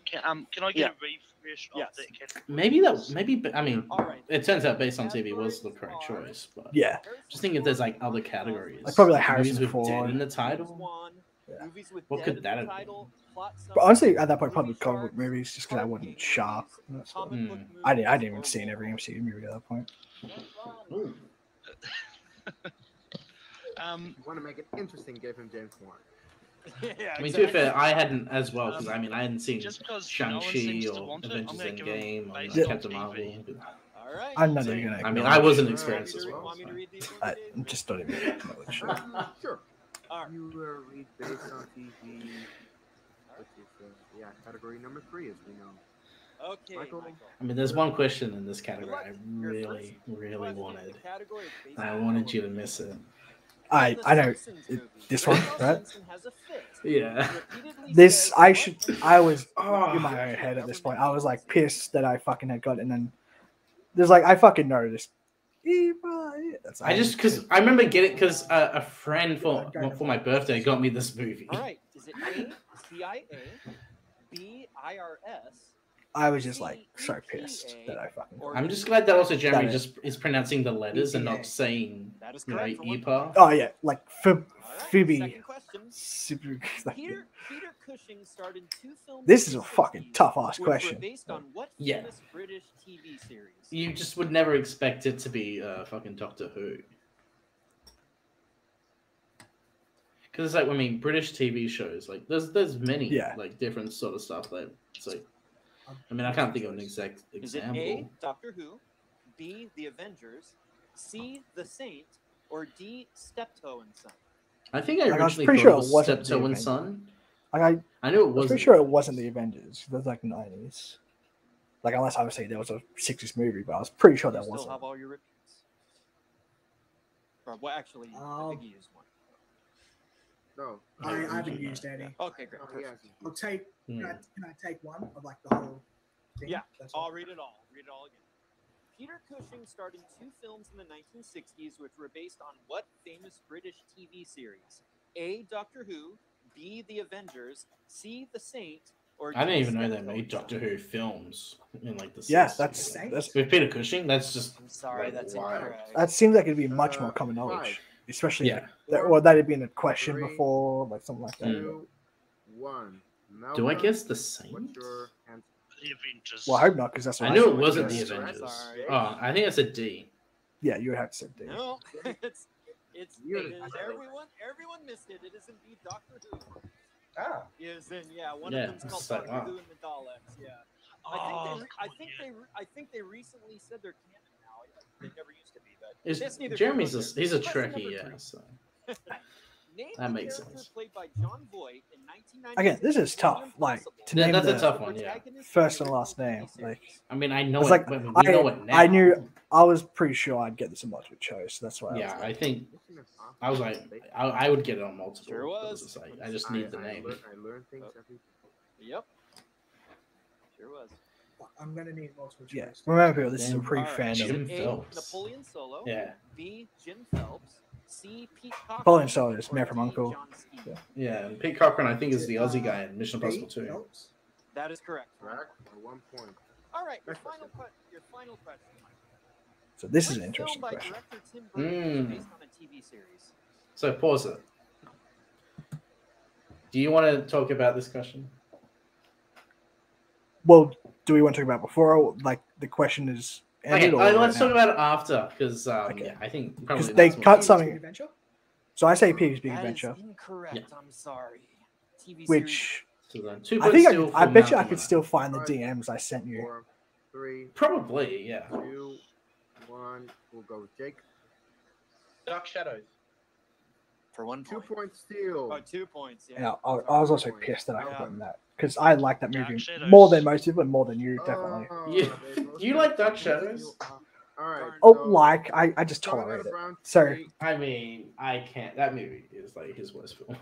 I get a refresh of Yes. the category? maybe. I mean, All right. it turns out based on TV was the correct choice, but Yeah. just think if there's like other categories, Like probably like Harrison movies with Ford. dead in the title. Yeah. Movies with What dead could in that the have been? title, plot But honestly, summary, at that point, probably movie comic book sharks, movies, just because I card wasn't game sharp. movies, That's comic Hmm. book I didn't movies, even or see every war. MCU movie at that point. Ooh. You want to make it interesting, give him James Bond. Yeah, I mean, to be exactly. fair, I hadn't as well because I mean, I hadn't seen Just because no one Shang-Chi seems to or want it, I'm Avengers going to give them Endgame or based like on Captain TV. Marvel. All right. I'm not so- even gonna. I mean, I acknowledge- wasn't Uh, experienced as Want well. me to so. read these ones, I Dave? just don't even acknowledge. Sure. All right. You read based on TV. Which is, category number 3, as we know. Okay, Michael. Michael. I mean, there's one question in this Good category luck. I Your really, first really question in wanted. the category is based I on wanted you to television. miss it. I know Simpsons it- movie. this one, Bart right? Simpson has a fit. Yeah. Repeatedly This says I what should. and I was Oh. in my own head at this point. I was like pissed that I fucking had got it, and then there's like I fucking know this. That's I just because I remember getting because a friend for my birthday got me this movie. All right. Is it A, CIA, B, IRS? I was just like so pissed that I fucking. Or I'm just glad that also Jeremy That is- just is pronouncing the letters and EPA. not saying That is you know correct. for 1 point. EPA. Oh yeah, like All right, Phoebe. Second question. Super. Like, Peter Cushing starred in 2 films. This in is a the fucking 60s, tough-ass which question. Were based on what Yeah. famous British TV series? You just would never expect it to be fucking Doctor Who. Because it's like I mean British TV shows like there's many Yeah. like different sort of stuff that it's like I mean I can't think of an exact Is it A, example. Doctor Who, B, The Avengers, C, The Saint, or D, Steptoe and Son? I think I Like, I was originally pretty thought sure it it was wasn't the Steptoe and Avengers. Son. Like I knew it I was wasn't. pretty sure it wasn't the Avengers. That's like the 90s. Like unless obviously there was a 60s movie, but I was pretty sure You that still wasn't. have all your repeats. Or, well, actually, I think you used one. No. I haven't used any. Okay, great. Oh, yes. I'll take. Hmm. Can I take one of like the whole thing? Yeah, That's all. I'll read it all. Read it all again. Peter Cushing starred in 2 films in the 1960s, which were based on what famous British TV series? A, Doctor Who, B, The Avengers, C, The Saint, or I didn't D, even know they Steptoe made and Son? Doctor Who films in like the Yeah, 60s. that's with Peter Cushing. That's just I'm sorry, like, that's wild. incorrect. that seems like it'd be much more common 5, knowledge, especially Yeah. or that had been a question 3, before, like something like that. 2, 1. Do I Malcolm, guess the What's Saint? your answer? The Avengers. Well, I hope not, because that's what I knew it said. wasn't the Yes. Avengers. Sorry. Oh, I think it's a D. Yeah, you would have to say D. No, it's You're- it is everyone missed it. It is indeed Doctor Who. Ah. Is in one Yeah, of them's called it's like, Doctor wow. Who and the Daleks. Yeah, Oh, I think they recently said they're canon now. They never used to be, but Is that's neither Jeremy's here a, nor there. he's a Question Trekkie, number yeah. 3. So. Name That the makes character sense. played by John Voight in 1996. Again, this is tough. Mission Like Impossible. to Yeah, name that's a the tough one. Yeah. Protagonist of first the and last original name. TV Like, series. I mean, I know it's it. like We know it now. I knew I was pretty sure I'd get this in multiple choice. So that's why. Yeah, I I think Mission Impossible. I was like, I would get it on multiple. Sure was. Just like, I just need the name. I learn things every. Yep. Sure was. I'm gonna need multiple choice. yeah. Remember, this is a Damn. pre-fandom. Jim A. Phelps. Napoleon Solo. Yeah, B. Jim Phelps. C. Pete Cochran. Napoleon Solo is or Man from D. Uncle. John Steed. Yeah. yeah. And Pete Cochran, I think, is the Aussie guy in Mission Impossible 2. Phelps? That is correct. Correct. For 1 point. All right. Your Next final question, Mike. So this is Which an interesting film by question. director Tim Burton was Mm. based on a TV series? So pause it. Do you want to talk about this question? Well, do we want to talk about it before? Like the question is Okay, ended, or right let's now? talk about it after, because Okay. yeah, I think Because probably they that's more- cut Pee-wee's something. Big Adventure? So I say Pee-wee's Big That Adventure, is incorrect. Yeah. I'm sorry. TV series. which So then, 2 I points think still I for bet you I Malcolm could and still find the DMs I sent you. 4, 3, Probably, yeah. 2, 1. We'll go with Jake. Dark Shadows. For 1 2 point. points steal. Oh, 2 points. Yeah. Yeah, I was also pissed that I Yeah. couldn't that because I like that Dark movie Shadows. more than most people and more than you, definitely. You- they both you got like 2 Dark points Shadows? steal. All right. Oh, so like I just coming out tolerate of it. round So- 3, I mean, I can't. That movie is like his worst film.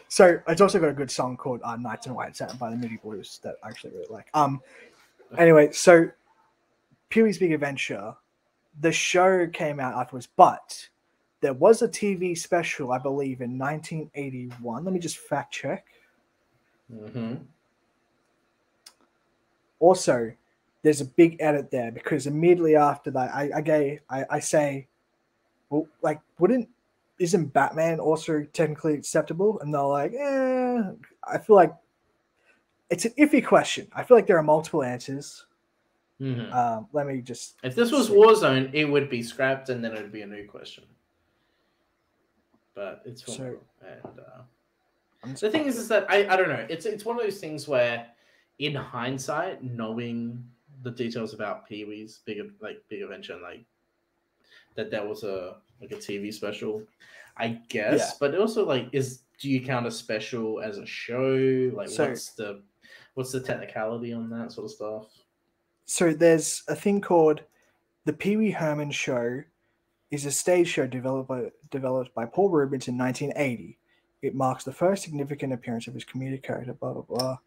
So it's also got a good song called "Nights in White Satin" by the Moody Blues that I actually really like. Anyway, so Pee-wee's Big Adventure, the show came out afterwards, but there was a TV special, I believe, in 1981. Let me just fact check. Mm-hmm. Also, there's a big edit there because immediately after that, I say, well, like, isn't Batman also technically acceptable? And they're like, I feel like it's an iffy question. I feel like there are multiple answers. Mm-hmm. Let me just. If this was see. Warzone, it would be scrapped and then it would be a new question. But it's So- film, and I'm just- the thing is that I don't know. It's one of those things where, in hindsight, knowing the details about Pee-wee's Big Adventure, and like that was a TV special, I guess. Yeah. But also, like, do you count a special as a show? Like, So- what's the technicality on that sort of stuff? So there's a thing called the Pee Wee Herman Show. Is a stage show developed by Paul Rubens in 1980. It marks the first significant appearance of his comedic character. Blah blah blah.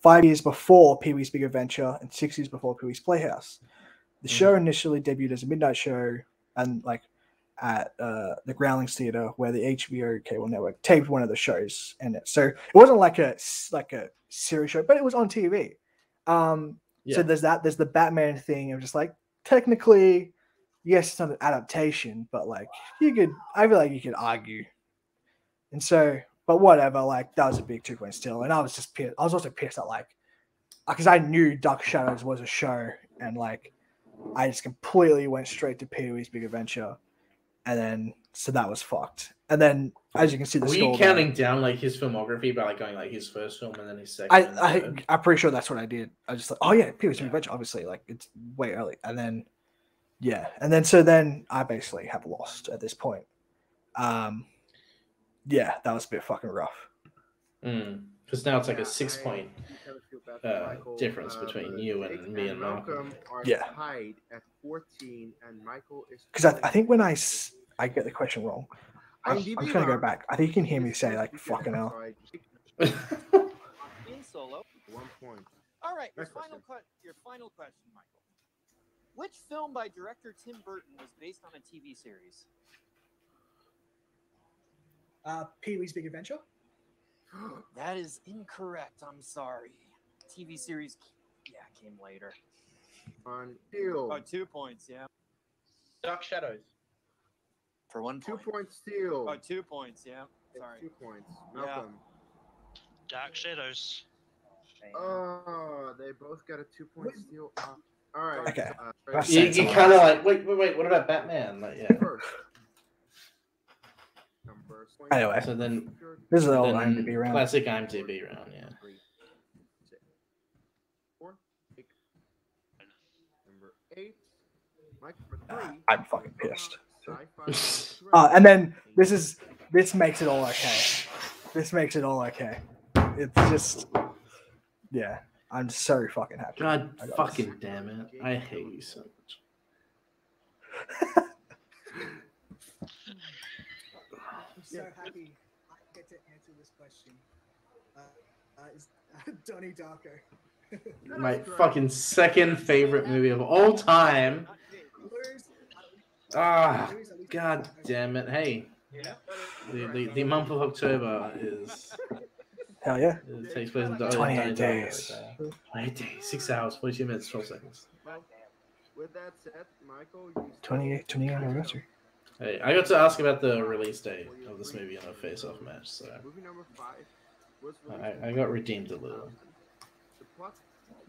Five years before Pee Wee's Big Adventure and 6 years before Pee Wee's Playhouse. The show initially debuted as a midnight show and like at the Growlings Theatre, where the HBO cable network taped one of the shows in it. So it wasn't like a series show, but it was on TV. So there's that. There's the Batman thing of just like technically, yes, it's not an adaptation, but like I feel like you could argue. And so, but whatever, like that was a big 2 point steal. And I was just pissed. I was also pissed at like, because I knew Dark Shadows was a show and like, I just completely went straight to Pee-wee's Big Adventure. And then, so that was fucked. And then, as you can see, the Were score. you counting down like his filmography by like going like his first film and then his second? and third? I'm pretty sure that's what I did. I was just like, oh yeah, Pee-wee's Big Yeah. Adventure, obviously, like it's way early. And then, yeah, and then so then I basically have lost at this point. Yeah, that was a bit fucking rough. Because now it's like a 6 I point kinda feel bad for Michael, difference between but you Jake and me and Malcolm. are Yeah. tied at 14, and Michael is. Because I think when I get the question wrong, I'm IMDb trying to go round. back. I think you can hear me This say is like because fucking hell. I- In Solo. 1 point. All right, your Next question. final question, Michael. Which film by director Tim Burton was based on a TV series? Pee-wee's Big Adventure? That is incorrect. I'm sorry. TV series, came later. On steal. Oh, 2 points. Yeah, Dark Shadows. for 1 2 point. points steal. Oh, 2 points. Yeah, It's sorry. 2 points. Yeah. Malcolm. Dark Shadows. Oh, they both got a 2 point steal. All right. Okay. First. you kind of like wait. What about Batman? Like yeah. First. Number Anyway, So then this is the old then IMDb round. classic IMDb round. Yeah. 3, 6, 4, 8. Number 8. Mike number 3. I'm fucking pissed. Sci-fi. And then this is this makes it all okay. This makes it all okay. It's just, yeah. I'm so fucking happy. God I got fucking damn it! I hate you so much. I'm so happy I get to answer this question. Is Donnie Darko. My fucking second favorite movie of all time. Ah, god damn it! Hey, the month of October is. Hell yeah. It takes place in 28 days. 28 days, 6 hours, 42 minutes, 12 seconds. Well, with that said, Michael, you 20 anniversary. Hey, I got to ask about the release date of this movie in a face-off match, so movie number 5 was released I in got redeemed a little. The plot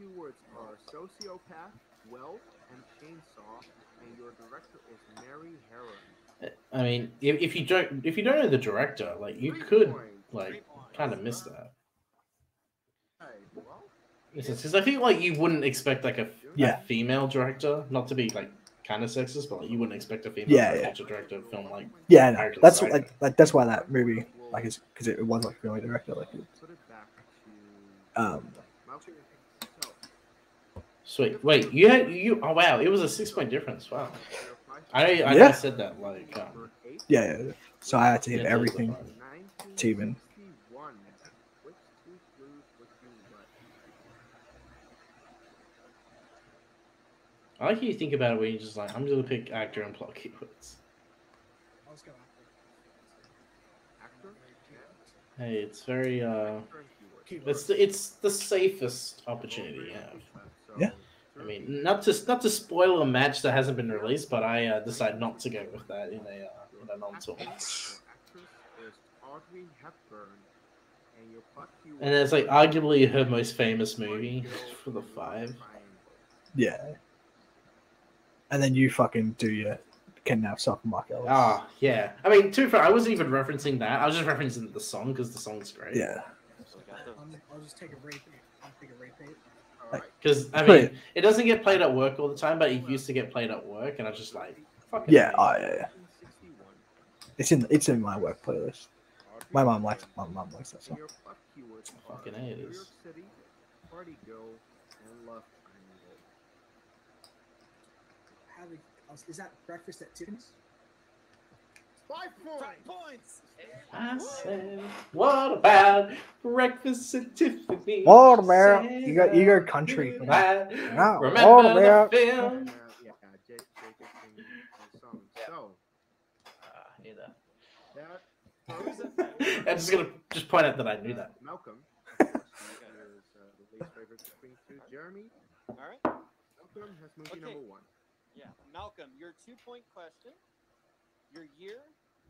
keywords are sociopath, wealth, and chainsaw, and your director is Mary Herron. I mean, if you don't know the director, like you could like kind of miss that. Well, Because I feel like you wouldn't expect like a Yeah. female director, not to be like kind of sexist, but like, you wouldn't expect a female director to direct a film like Yeah, no, American that's Psycho. like that's why that movie like is because it was like a female director like put it back to Malcolm. Sweet. Wait, you oh wow, it was a 6-point difference. Wow. I know Yeah. I said that like yeah. So I had to hit Yeah, everything that's to even. Which two clues would you like? I like how you think about it when you're just like, I'm just gonna pick actor and plot keywords. I was going Actor? Hey, it's very Keyword. it's the safest opportunity you have. Yeah. I mean, not to spoil a match that hasn't been released, but I decide not to go with that in a non-tour. Actress is Audrey Hepburn, and your plot keyword. And it's like arguably her most famous movie for the 5. Yeah. And then you fucking do your kidnap Soccer Mark Ellis. Ah, yeah. I mean, to be fair, I wasn't even referencing that. I was just referencing the song because the song's great. Yeah. I'll just take a repeat. I'll take a repeat. Because I mean, it doesn't get played at work all the time, but it used to get played at work, and I was just like, fucking. Yeah. Oh yeah. It's in my work playlist. My mom likes that song. Fucking A it is. Party Girl and Love Triangle. Is that Breakfast at Tiffany's? 5 points. 5 points. I said, what about breakfast at Tiffany's? What about you go country? Remember What about the film? Jake singing the song. So, Either. that I'm just gonna point out that I knew that. Malcolm, of course, is the least favorite between two. Jeremy, All right. Malcolm has movie number 1. Yeah. Malcolm, your 2-point question. Your year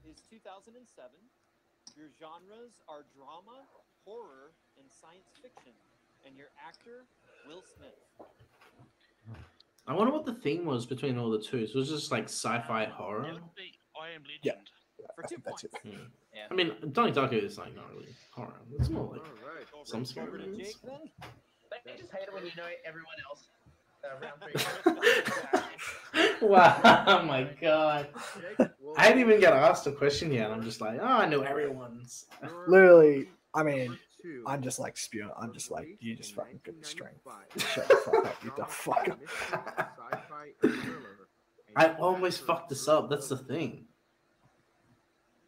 is 2007. Your genres are drama, horror, and science fiction. And your actor, Will Smith. I wonder what the theme was between all the two. So it was just like sci-fi horror. It would be I Am Legend. Yeah. For 2 points. Yeah. I mean, Donnie Darko is like not really horror. It's more like All right. some scary Over to movies. Jake then. They just hate it when you know everyone else. Round 3. Wow! Oh my god! Jake, will I didn't even get asked a question yet. I'm just like, oh, I know everyone's. your Literally, I mean, number 2 I'm just like spewing. I'm just like, you just fucking get the strength. 1995. Shut the fuck up. You the fuck up. Sci-fi and thriller. I almost fucked this up. That's the thing.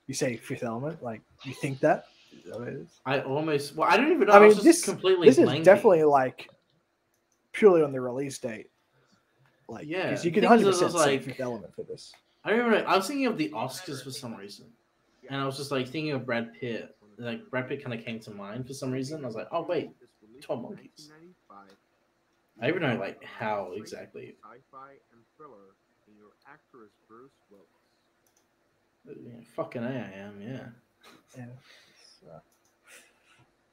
You say Fifth Element? Like, you think that? Is that what it is? I almost. Well, I don't even know. I mean, was just this completely. This is blanking. definitely like purely on the release date. Like, Yeah, because you the could thing is, 100% I was say like- Fifth Element for this. I don't remember. I was thinking of the Oscars for some reason, and I was just like thinking of Brad Pitt. Like Brad Pitt kind of came to mind for some reason. I was like, oh wait, 12 Monkeys. I even know like how exactly. Sci-fi and thriller, and your actor is Bruce Willis. Yeah, fucking A, I am. Yeah. Yeah.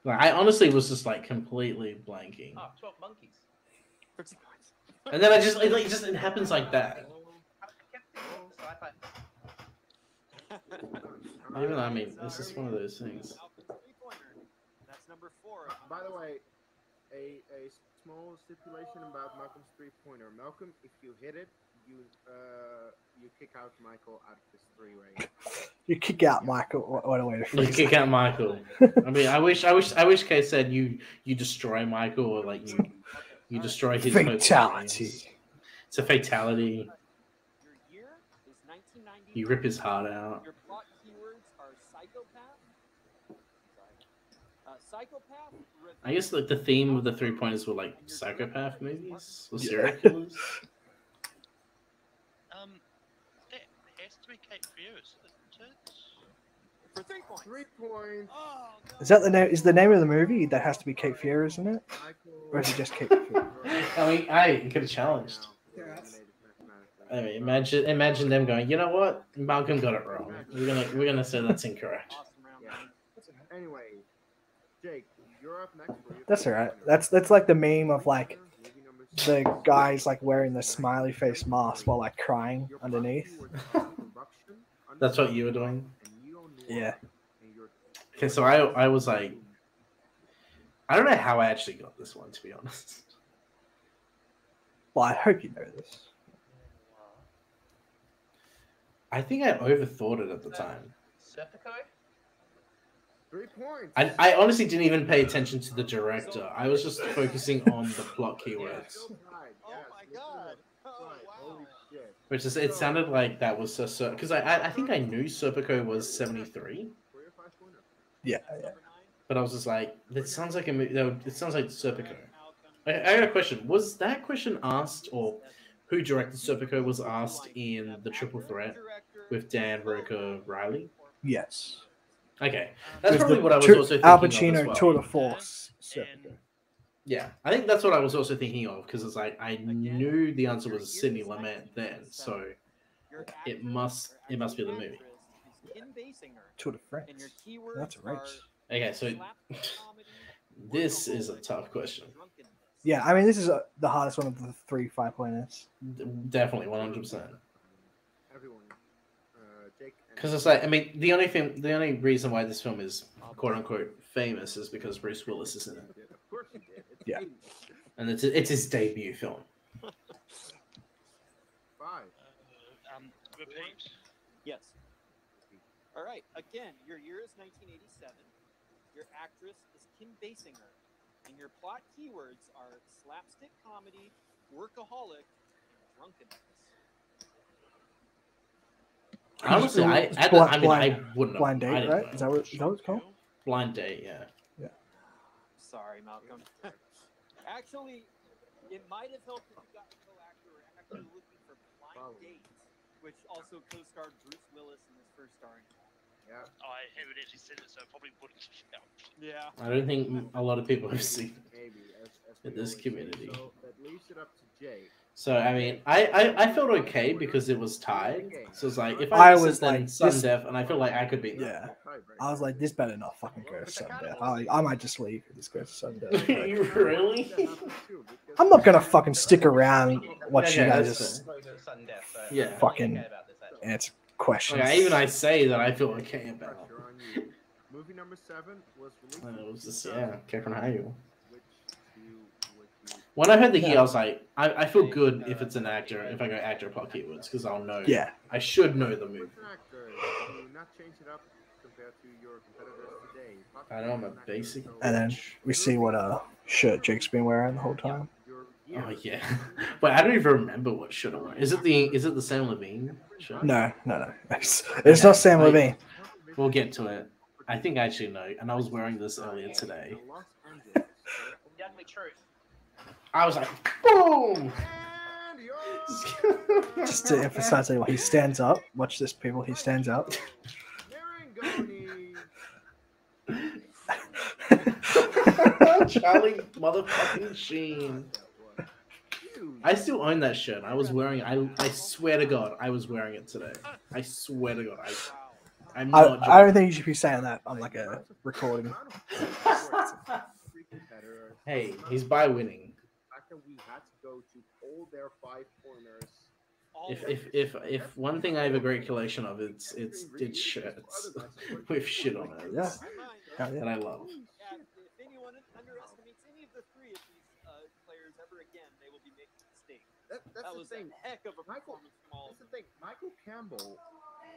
Like I honestly was just like completely blanking, Oh, 12 Monkeys. For 2 points. and then it happens like that. I kept thinking sci-fi. Even though, I mean, it's just one of those things. Malcolm's 3-pointer. That's number 4. By the way, a small stipulation about Malcolm's 3-pointer. Malcolm, if you hit it, you kick out Michael out of this three-way. You kick out Michael. What a way to You phrase kick that. out Michael. I mean, I wish Kay said you destroy Michael, or like you destroy his hopes and Fatality. dreams. It's a fatality. Your year is 1990. You rip his heart out. Your plot keywords are psychopath. Psychopath. I guess like the theme of the 3 pointers were like psychopath movies or serial killers. That has to be Cape Fear's, isn't it? For 3 points. 3 points. Oh, no. Is that the name? Is the name of the movie that has to be Cape Fear, isn't it? Or is it just Cape Fear? I mean, I could have challenged. I mean, imagine them going. You know what? Malcolm got it wrong. We're gonna say that's incorrect. Awesome round. Yeah. Anyway, Jake, you're up next. For your That's alright. That's like the meme of like the guys like wearing the smiley face mask while like crying underneath. That's what you were doing. Yeah. Okay, so I was like, I don't know how I actually got this one, to be honest. Well, I hope you know this. I think I overthought it at the time. Serpico? 3 points. I honestly didn't even pay attention to the director. I was just focusing on the plot keywords, Oh my god. Oh, wow. Holy shit. which is it sounded like that was so because I think I knew Serpico was 73, For your 5-pointer. Yeah. but I was just like, that sounds like a movie. It sounds like Serpico. I got a question. Was that question asked, or who directed Serpico was asked in the Triple Threat with Dan, Roker, Riley? Yes. Okay, that's It was probably the what I was Tour- also thinking Al of as Pacino well. Tour de Force. Yeah, I think that's what I was also thinking of because it's like I knew the answer was Sidney Lumet then, so it must be the movie. Tour de France. That's a race. Okay, so this is a tough question. Yeah, I mean this is the hardest one of the 3 5-pointers. Definitely 100%. Everyone. Jake. Because it's like, I mean, the only reason why this film is quote unquote famous is because Bruce Willis is in it, Of course you did. It's Yeah. 80. and it's his debut film. 5. Repeat. Yes. All right. Again, your year is 1987. Your actress is Kim Basinger, and your plot keywords are slapstick comedy, workaholic, and drunkenness. Honestly, I wouldn't have. Blind I Date, didn't right? know. Is that what it's called? Blind Date? Yeah. Sorry, Malcolm. Actually, it might have helped if you got the co-actor. We're actually looking for Blind Date, which also co-starred Bruce Willis in his first starring. Yeah. I haven't actually seen it, so I probably wouldn't count. Yeah. I don't think a lot of people have seen it. Maybe. As In we this always say. community. So that leaves it up to Jake. So I mean, I felt okay because it was tied. So it's like if I I was was then like, sudden this- death, and I feel like I could be. Yeah. I was like, this better not fucking go to sudden death. I might just leave if this goes to sudden death. Like, You really? I'm not gonna fucking stick around and watch you Okay, guys that's just Sudden death, so Yeah. I'm Fucking- okay about this, actually. answer questions. Okay, even I say that I feel okay about. Pressure on you. Movie number 7 was released. It in was just 2000. Kevin Hale. Which you would you When I heard the heat, I was like, I feel good if it's an actor, if I go actor plot keywords, because I'll know. Yeah. I should know the movie. Which actor to not change it up compared to your competitors today? I know I'm a basic. And then we see what shirt Jake's been wearing the whole time. Oh yeah. Wait, I don't even remember what shirt I wear. Is it the Sam Levine shirt? No. It's not Sam Levine. We'll get to it. I think I actually know, and I was wearing this earlier today. Definitely true. I was like, boom! Just to emphasize that he stands up. Watch this, people. He stands up. Charlie motherfucking Sheen. I still own that shirt. I was wearing it. I swear to God, I was wearing it today. I swear to God. I'm not I don't think you should be saying that on like a recording. Hey, he's by winning. We had to go to all their 5-pointers. If one thing I have a great collection of, it's shirts with shit on it. Yeah. Hell yeah. That I love. Yeah, if anyone underestimates any of the 3 of these players ever again, they will be making a mistake. That the was thing. a heck of a Michael, performance from all that's the thing. Michael Campbell,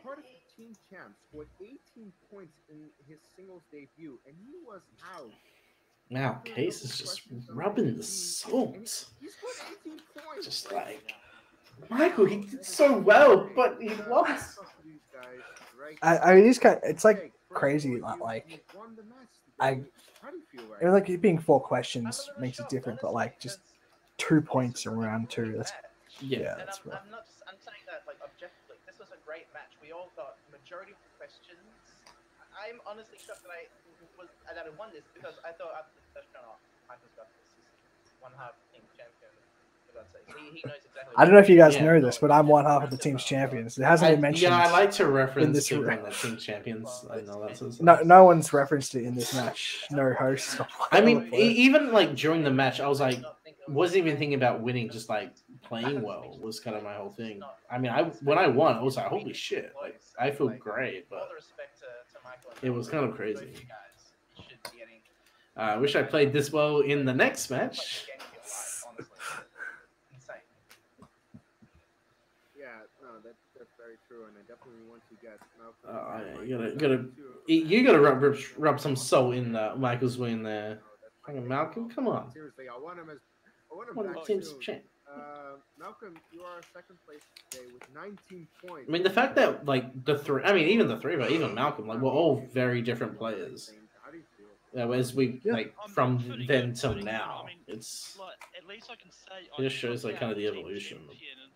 part of the team champs, scored 18 points in his singles debut, and he was out. Now, Case is just rubbing the salt. He scored 18 points. Just like, Michael, he did so well, but he lost. I mean, it's like crazy. Like, it was like it being 4 questions makes it different, but like just 2 points in round 2. That's yeah. And That's rough. I'm saying that like objectively, this was a great match. We all got majority of the questions. I'm honestly shocked that I won this because I thought after the first round, Michael's got this. He's one half team champion. For God's sake, he knows exactly. I don't know if you guys know this, but I'm one half of the team's champions. It hasn't been mentioned. Yeah, I like to reference this people in the team champions. I know that's no one's referenced it in this match. No host. I mean, even like during the match, I was like, wasn't even thinking about winning. Just like playing well was kind of my whole thing. I mean, when I won, I was like, holy shit! Like I feel great, but it was kind of crazy. I wish I played this well in the next match. Yeah, no, that's very true, and I definitely want to get Malcolm. You gotta rub some salt in Michael's win there. Malcolm, come on. Seriously, I want him back team's champ. Malcolm, you are second place today with 19 points. I mean, the fact that like even the three of us, even Malcolm, like we're all very different players. As we like from then till now, it's at least I can say it just shows like kind of the evolution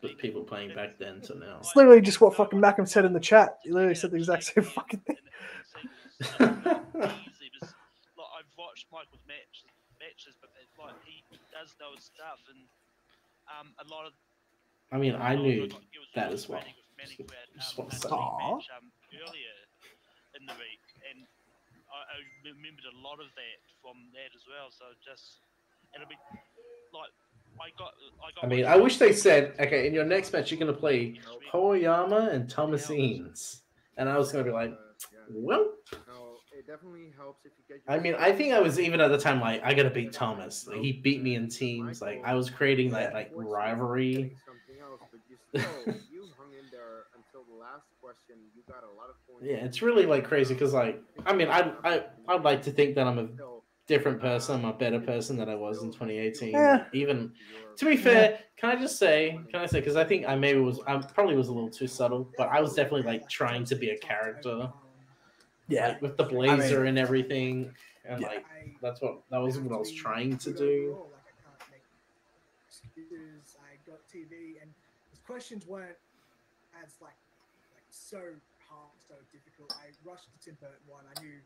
of people playing back then to now. It's literally just what fucking Malcolm said in the chat. He literally said the exact same fucking thing. I've watched Michael's matches, but like he does know his stuff, and a lot of. I mean, I knew that as well. Just want to say. Earlier in the week, and I remembered a lot of that from that as well. So it'll be like I got. I mean, I wish they said, okay, in your next match you're gonna play Hoyama and Thomasines, and I was gonna be like, well. No, it definitely helps if you get. I mean, I think I was even at the time like I gotta beat Thomas. Like, he beat me in teams. Like I was creating that like rivalry. You hung in there until the last question. You got a lot of points. Yeah, it's really like crazy because like I mean I'd like to think that I'm a different person. I'm a better person than I was in 2018. Yeah. Even to be fair, can I say because I think I probably was a little too subtle, but I was definitely like trying to be a character. Yeah, like, with the blazer and everything, and like that was what I was trying to do. I got TV, and his questions weren't as like so hard, so difficult. I rushed the Tim Burton one. I knew it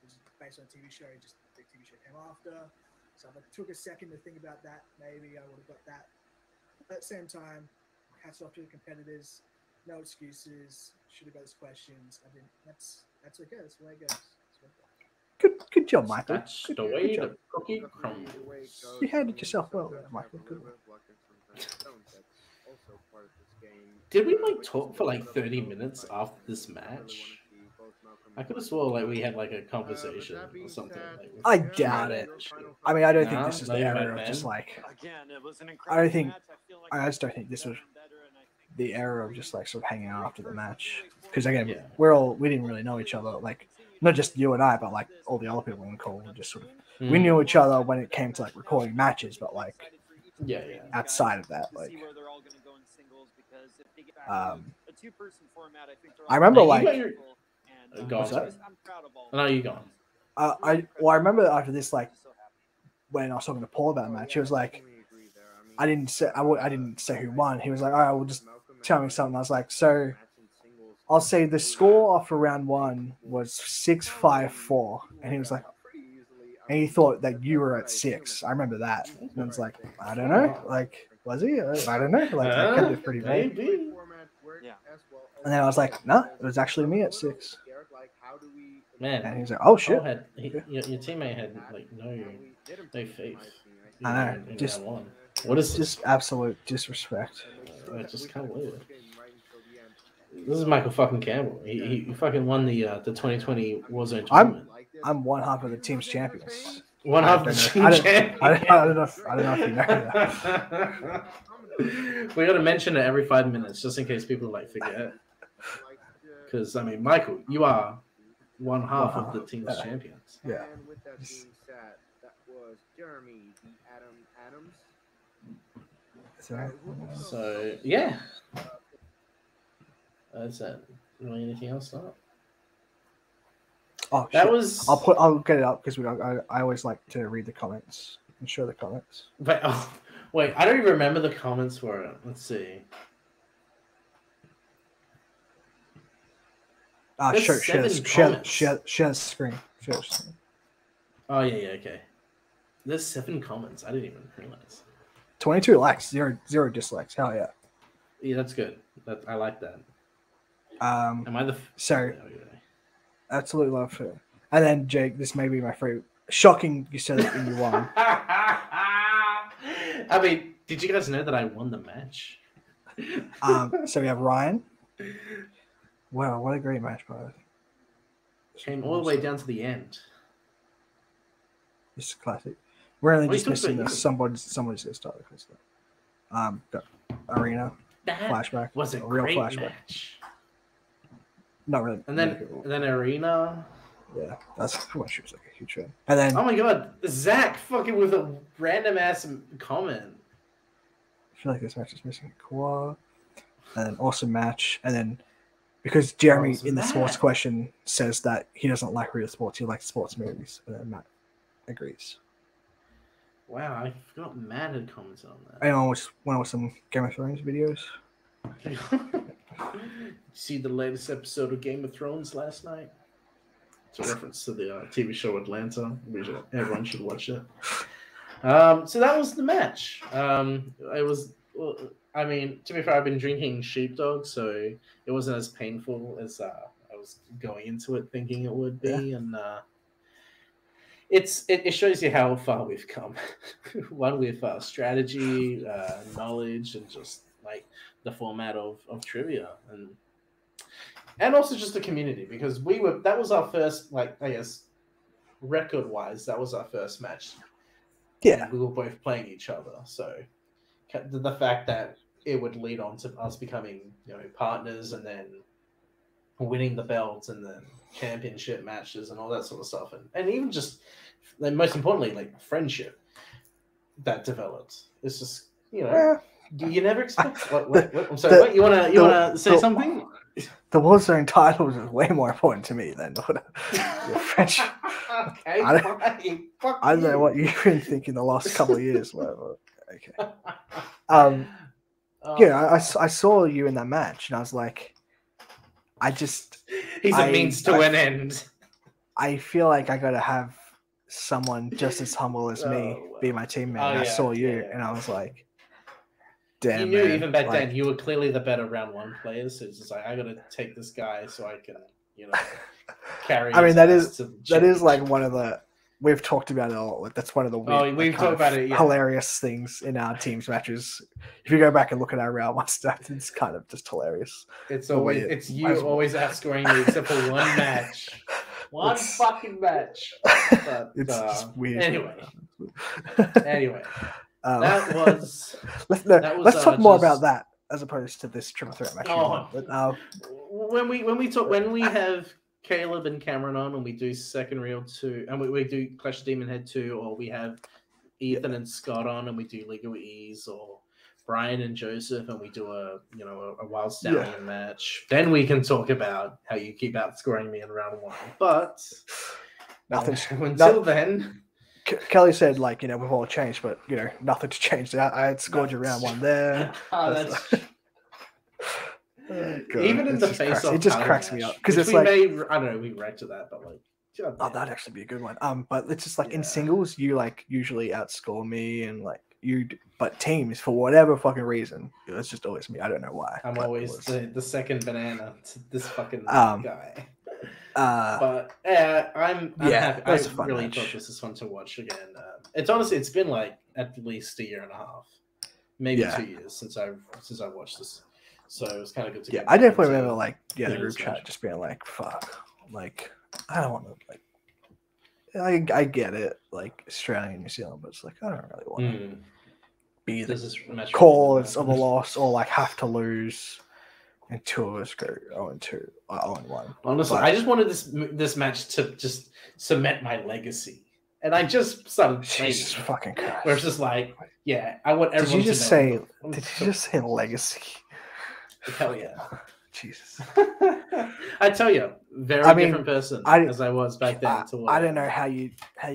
was based on a TV show. Just the TV show came after, so if I took a second to think about that, maybe I would have got that. But at the same time, hats off to the competitors. No excuses. Should have got his questions. I didn't. That's okay. That's the way it goes. Good job, Michael. That's the way the cookie crumbles. You handled yourself well there, Michael. Good. Did we like talk for like 30 minutes after this match? I could have swore like we had like a conversation or something. Like, I doubt it. I mean, I don't think this is the era of just like. I just don't think this was the era of just like sort of hanging out after the match, because again we didn't really know each other, like not just you and I, but like all the other people in the call were just sort of we knew each other when it came to like recording matches, but like outside of that, like I remember like no, you gone. I remember after this, like when I was talking to Paul about the match, he was like, I didn't say who won. He was like, all right, well, just tell me something. I was like, so I'll say the score after round 1 was 6-5-4, and he was like, and he thought that you were at 6. I remember that. And I was like, I don't know. Like, was he? I don't know. Like, I kept it pretty vague. Yeah. And then I was like, no, it was actually me at 6. Man, and he was like, oh shit. Your teammate had like no faith. I know. Just what is just absolute disrespect. I just can't believe it. This is Michael fucking Campbell. He fucking won the 2020 Warzone tournament. I'm one half of the team's champions. One half of the team champions. I don't know if you know that. We got to mention it every 5 minutes just in case people like forget. Because I mean, Michael, you are one half of the team's champions. Yeah. And with that being said, that was Jeremy, the Adams. So yeah, that's it. Really anything else? Not? Oh, that shit. was. I'll get it up because I always like to read the comments and show the comments. Wait, I don't even remember the comments for it. Let's see. Share the screen. Oh yeah, okay. There's 7 comments. I didn't even realize. 22 likes, zero dislikes. Hell yeah. Yeah, that's good. I like that. Am I the? Absolute love for it. And then Jake, this may be my favorite. Shocking, you said it and you won. I mean, did you guys know that I won the match? So we have Ryan. Wow, what a great match, bro. Came all the way down to the end. This is classic. We're only just missing this. Somebody's gonna start the stuff. Got Arena. Flashback. Was a real great flashback. Match. Not really. And then Arena. Yeah, that's what she was like a huge fan. And then oh my god, Zach fucking with a random ass comment. I feel like this match is missing a core. And then awesome match. And then because Jeremy in the sports question says that he doesn't like real sports, he likes sports movies. And then Matt agrees. Wow, I forgot Matt had commented on that. I almost went with some Game of Thrones videos. See the latest episode of Game of Thrones last night? It's a reference to the TV show Atlanta. Everyone should watch it. So that was the match. It was. Well, I mean, to be fair, I've been drinking Sheepdog, so it wasn't as painful as I was going into it thinking it would be, and it shows you how far we've come. One with strategy, knowledge, and just like the format of trivia, and also just the community, because that was our first, like, I guess, record wise, that was our first match. Yeah, and we were both playing each other, so the fact that it would lead on to us becoming, partners, and then winning the belts and then championship matches and all that sort of stuff, and even just, like, most importantly, like, friendship that developed. It's just, you never expect. What? I'm sorry. What you wanna say something? The Warzone titles is way more important to me than your friendship. Okay, I don't know what you've been thinking the last couple of years. Whatever. Okay. I saw you in that match, and I was like, he's a means to an end. I feel like I gotta have someone just as humble as me be my teammate. I saw you, and I was like, damn. You knew even back then you were clearly the better round 1 player, so it's just like, I gotta take this guy so I can, carry. I mean, that is like one of the. We've talked about it a lot. That's one of the we've talked about it. Yeah. Hilarious things in our teams matches. If you go back and look at our round 1 stats, it's kind of just hilarious. It's always you always outscoring me except for one match, fucking match. But, it's just weird. Anyway, that was. Let's talk more about that as opposed to this triple threat match. When we have Caleb and Cameron on, and we do second reel 2, and we do Clash of Demon Head 2, or we have Ethan and Scott on, and we do League of Ease, or Brian and Joseph, and we do a Wild Stallion match. Then we can talk about how you keep outscoring me in round 1. But until then, Kelly said, like, we've all changed, but nothing's changed. I had scored you round 1 there. God, even in the face-off, it just cracks me up because it's like, I don't know, we react to that, but like, that'd actually be a good one. But it's just like in singles, you like usually outscore me, and like but teams, for whatever fucking reason, it's just always me. I don't know why. I'm always the second banana to this fucking guy. But I'm happy. I really thought this was fun to watch again. It's been like at least 1.5 years, maybe 2 years since I watched this. So it was kind of good to get. I definitely remember the group chat just being like, "Fuck," like, I don't want to, like, I get it, like Australia and New Zealand, but it's like I don't really want to be Does the this match cause of a loss or like have to lose, and two of us go 0-2, 0-1. Honestly, But- I just wanted this match to just cement my legacy, and I just started Jesus saying, fucking Christ. where it's just like, yeah, I want Did everyone you just to say? know. Did you just say legacy? Hell yeah. Jesus. I tell you, very I mean, different person I- as I was back then. I don't know how you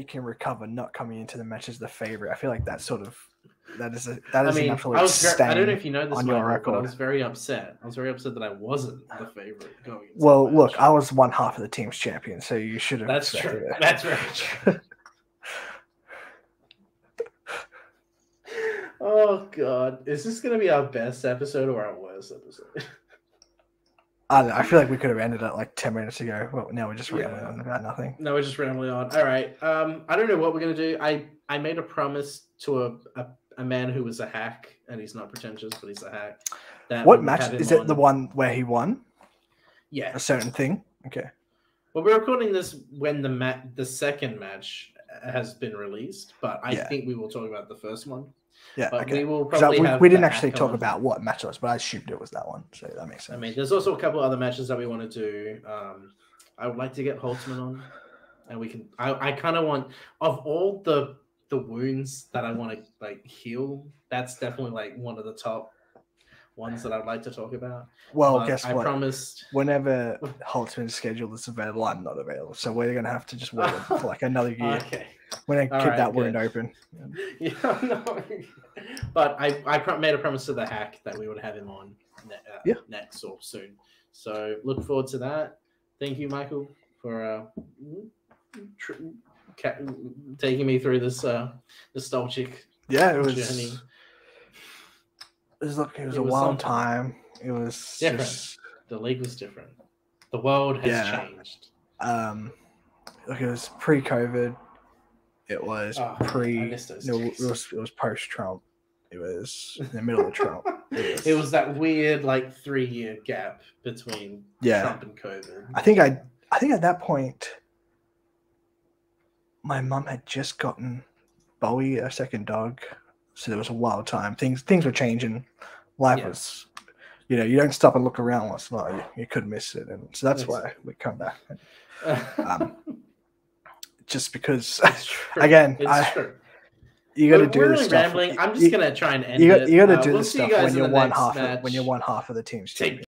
can recover not coming into the match as the favorite. I feel like that is an absolute I stain don't know if you know this, on your Michael, but I record. was very upset. I was very upset that I wasn't the favorite going into Well, the match. look, I was one half of the team's champion, so you should have. That's expected true. it. That's very true. Oh god, is this gonna be our best episode or our worst episode? I don't know, I feel like we could have ended it like 10 minutes ago. Well, now we're just rambling on about nothing. No, we're just rambling on. All right. I don't know what we're gonna do. I made a promise to a man who was a hack, and he's not pretentious, but he's a hack. That What we would match have him is it? on- The one where he won Yeah. a certain thing? Okay. Well, we're recording this when the second match has been released, but I Yeah. think we will talk about the first one. Yeah. But Okay. we will 'Cause probably have we didn't the actually hack talk on. about what match it was, but I assumed it was that one, so that makes sense. I mean, there's also a couple other matches that we want to do. I would like to get Holtzman on, and we can. I kind of want, of all the wounds that I want to like heal. That's definitely like one of the top ones that I'd like to talk about. Well, But guess I what? Promised. Whenever Holtzman's schedule is available, I'm not available, so we're gonna have to just wait for like another year. Okay. When I All keep right, that wound good. open. Yeah, no. But I made a promise to the hack that we would have him on next or soon. So look forward to that. Thank you, Michael, for taking me through this nostalgic Yeah, it was. journey. It was It a was wild something. time. It was Different. just, The league was different. The world has Yeah. changed. look, it was pre-COVID. It was Oh, I missed those no, days. it was post-Trump. It was in the middle of Trump. It was that weird like 3-year gap between Trump and COVID. I think at that point, my mum had just gotten Bowie a second dog, so there was a wild time. Things were changing. Life was, you don't stop and look around once in a while. You could miss it, and so that's why we come back. Just because, It's true. again, It's true. you got to We're do really this stuff. rambling. I'm just gonna try and end You it. got to do We'll this see you stuff guys when in you're the one next half. match. When you're one half of the team's Take team.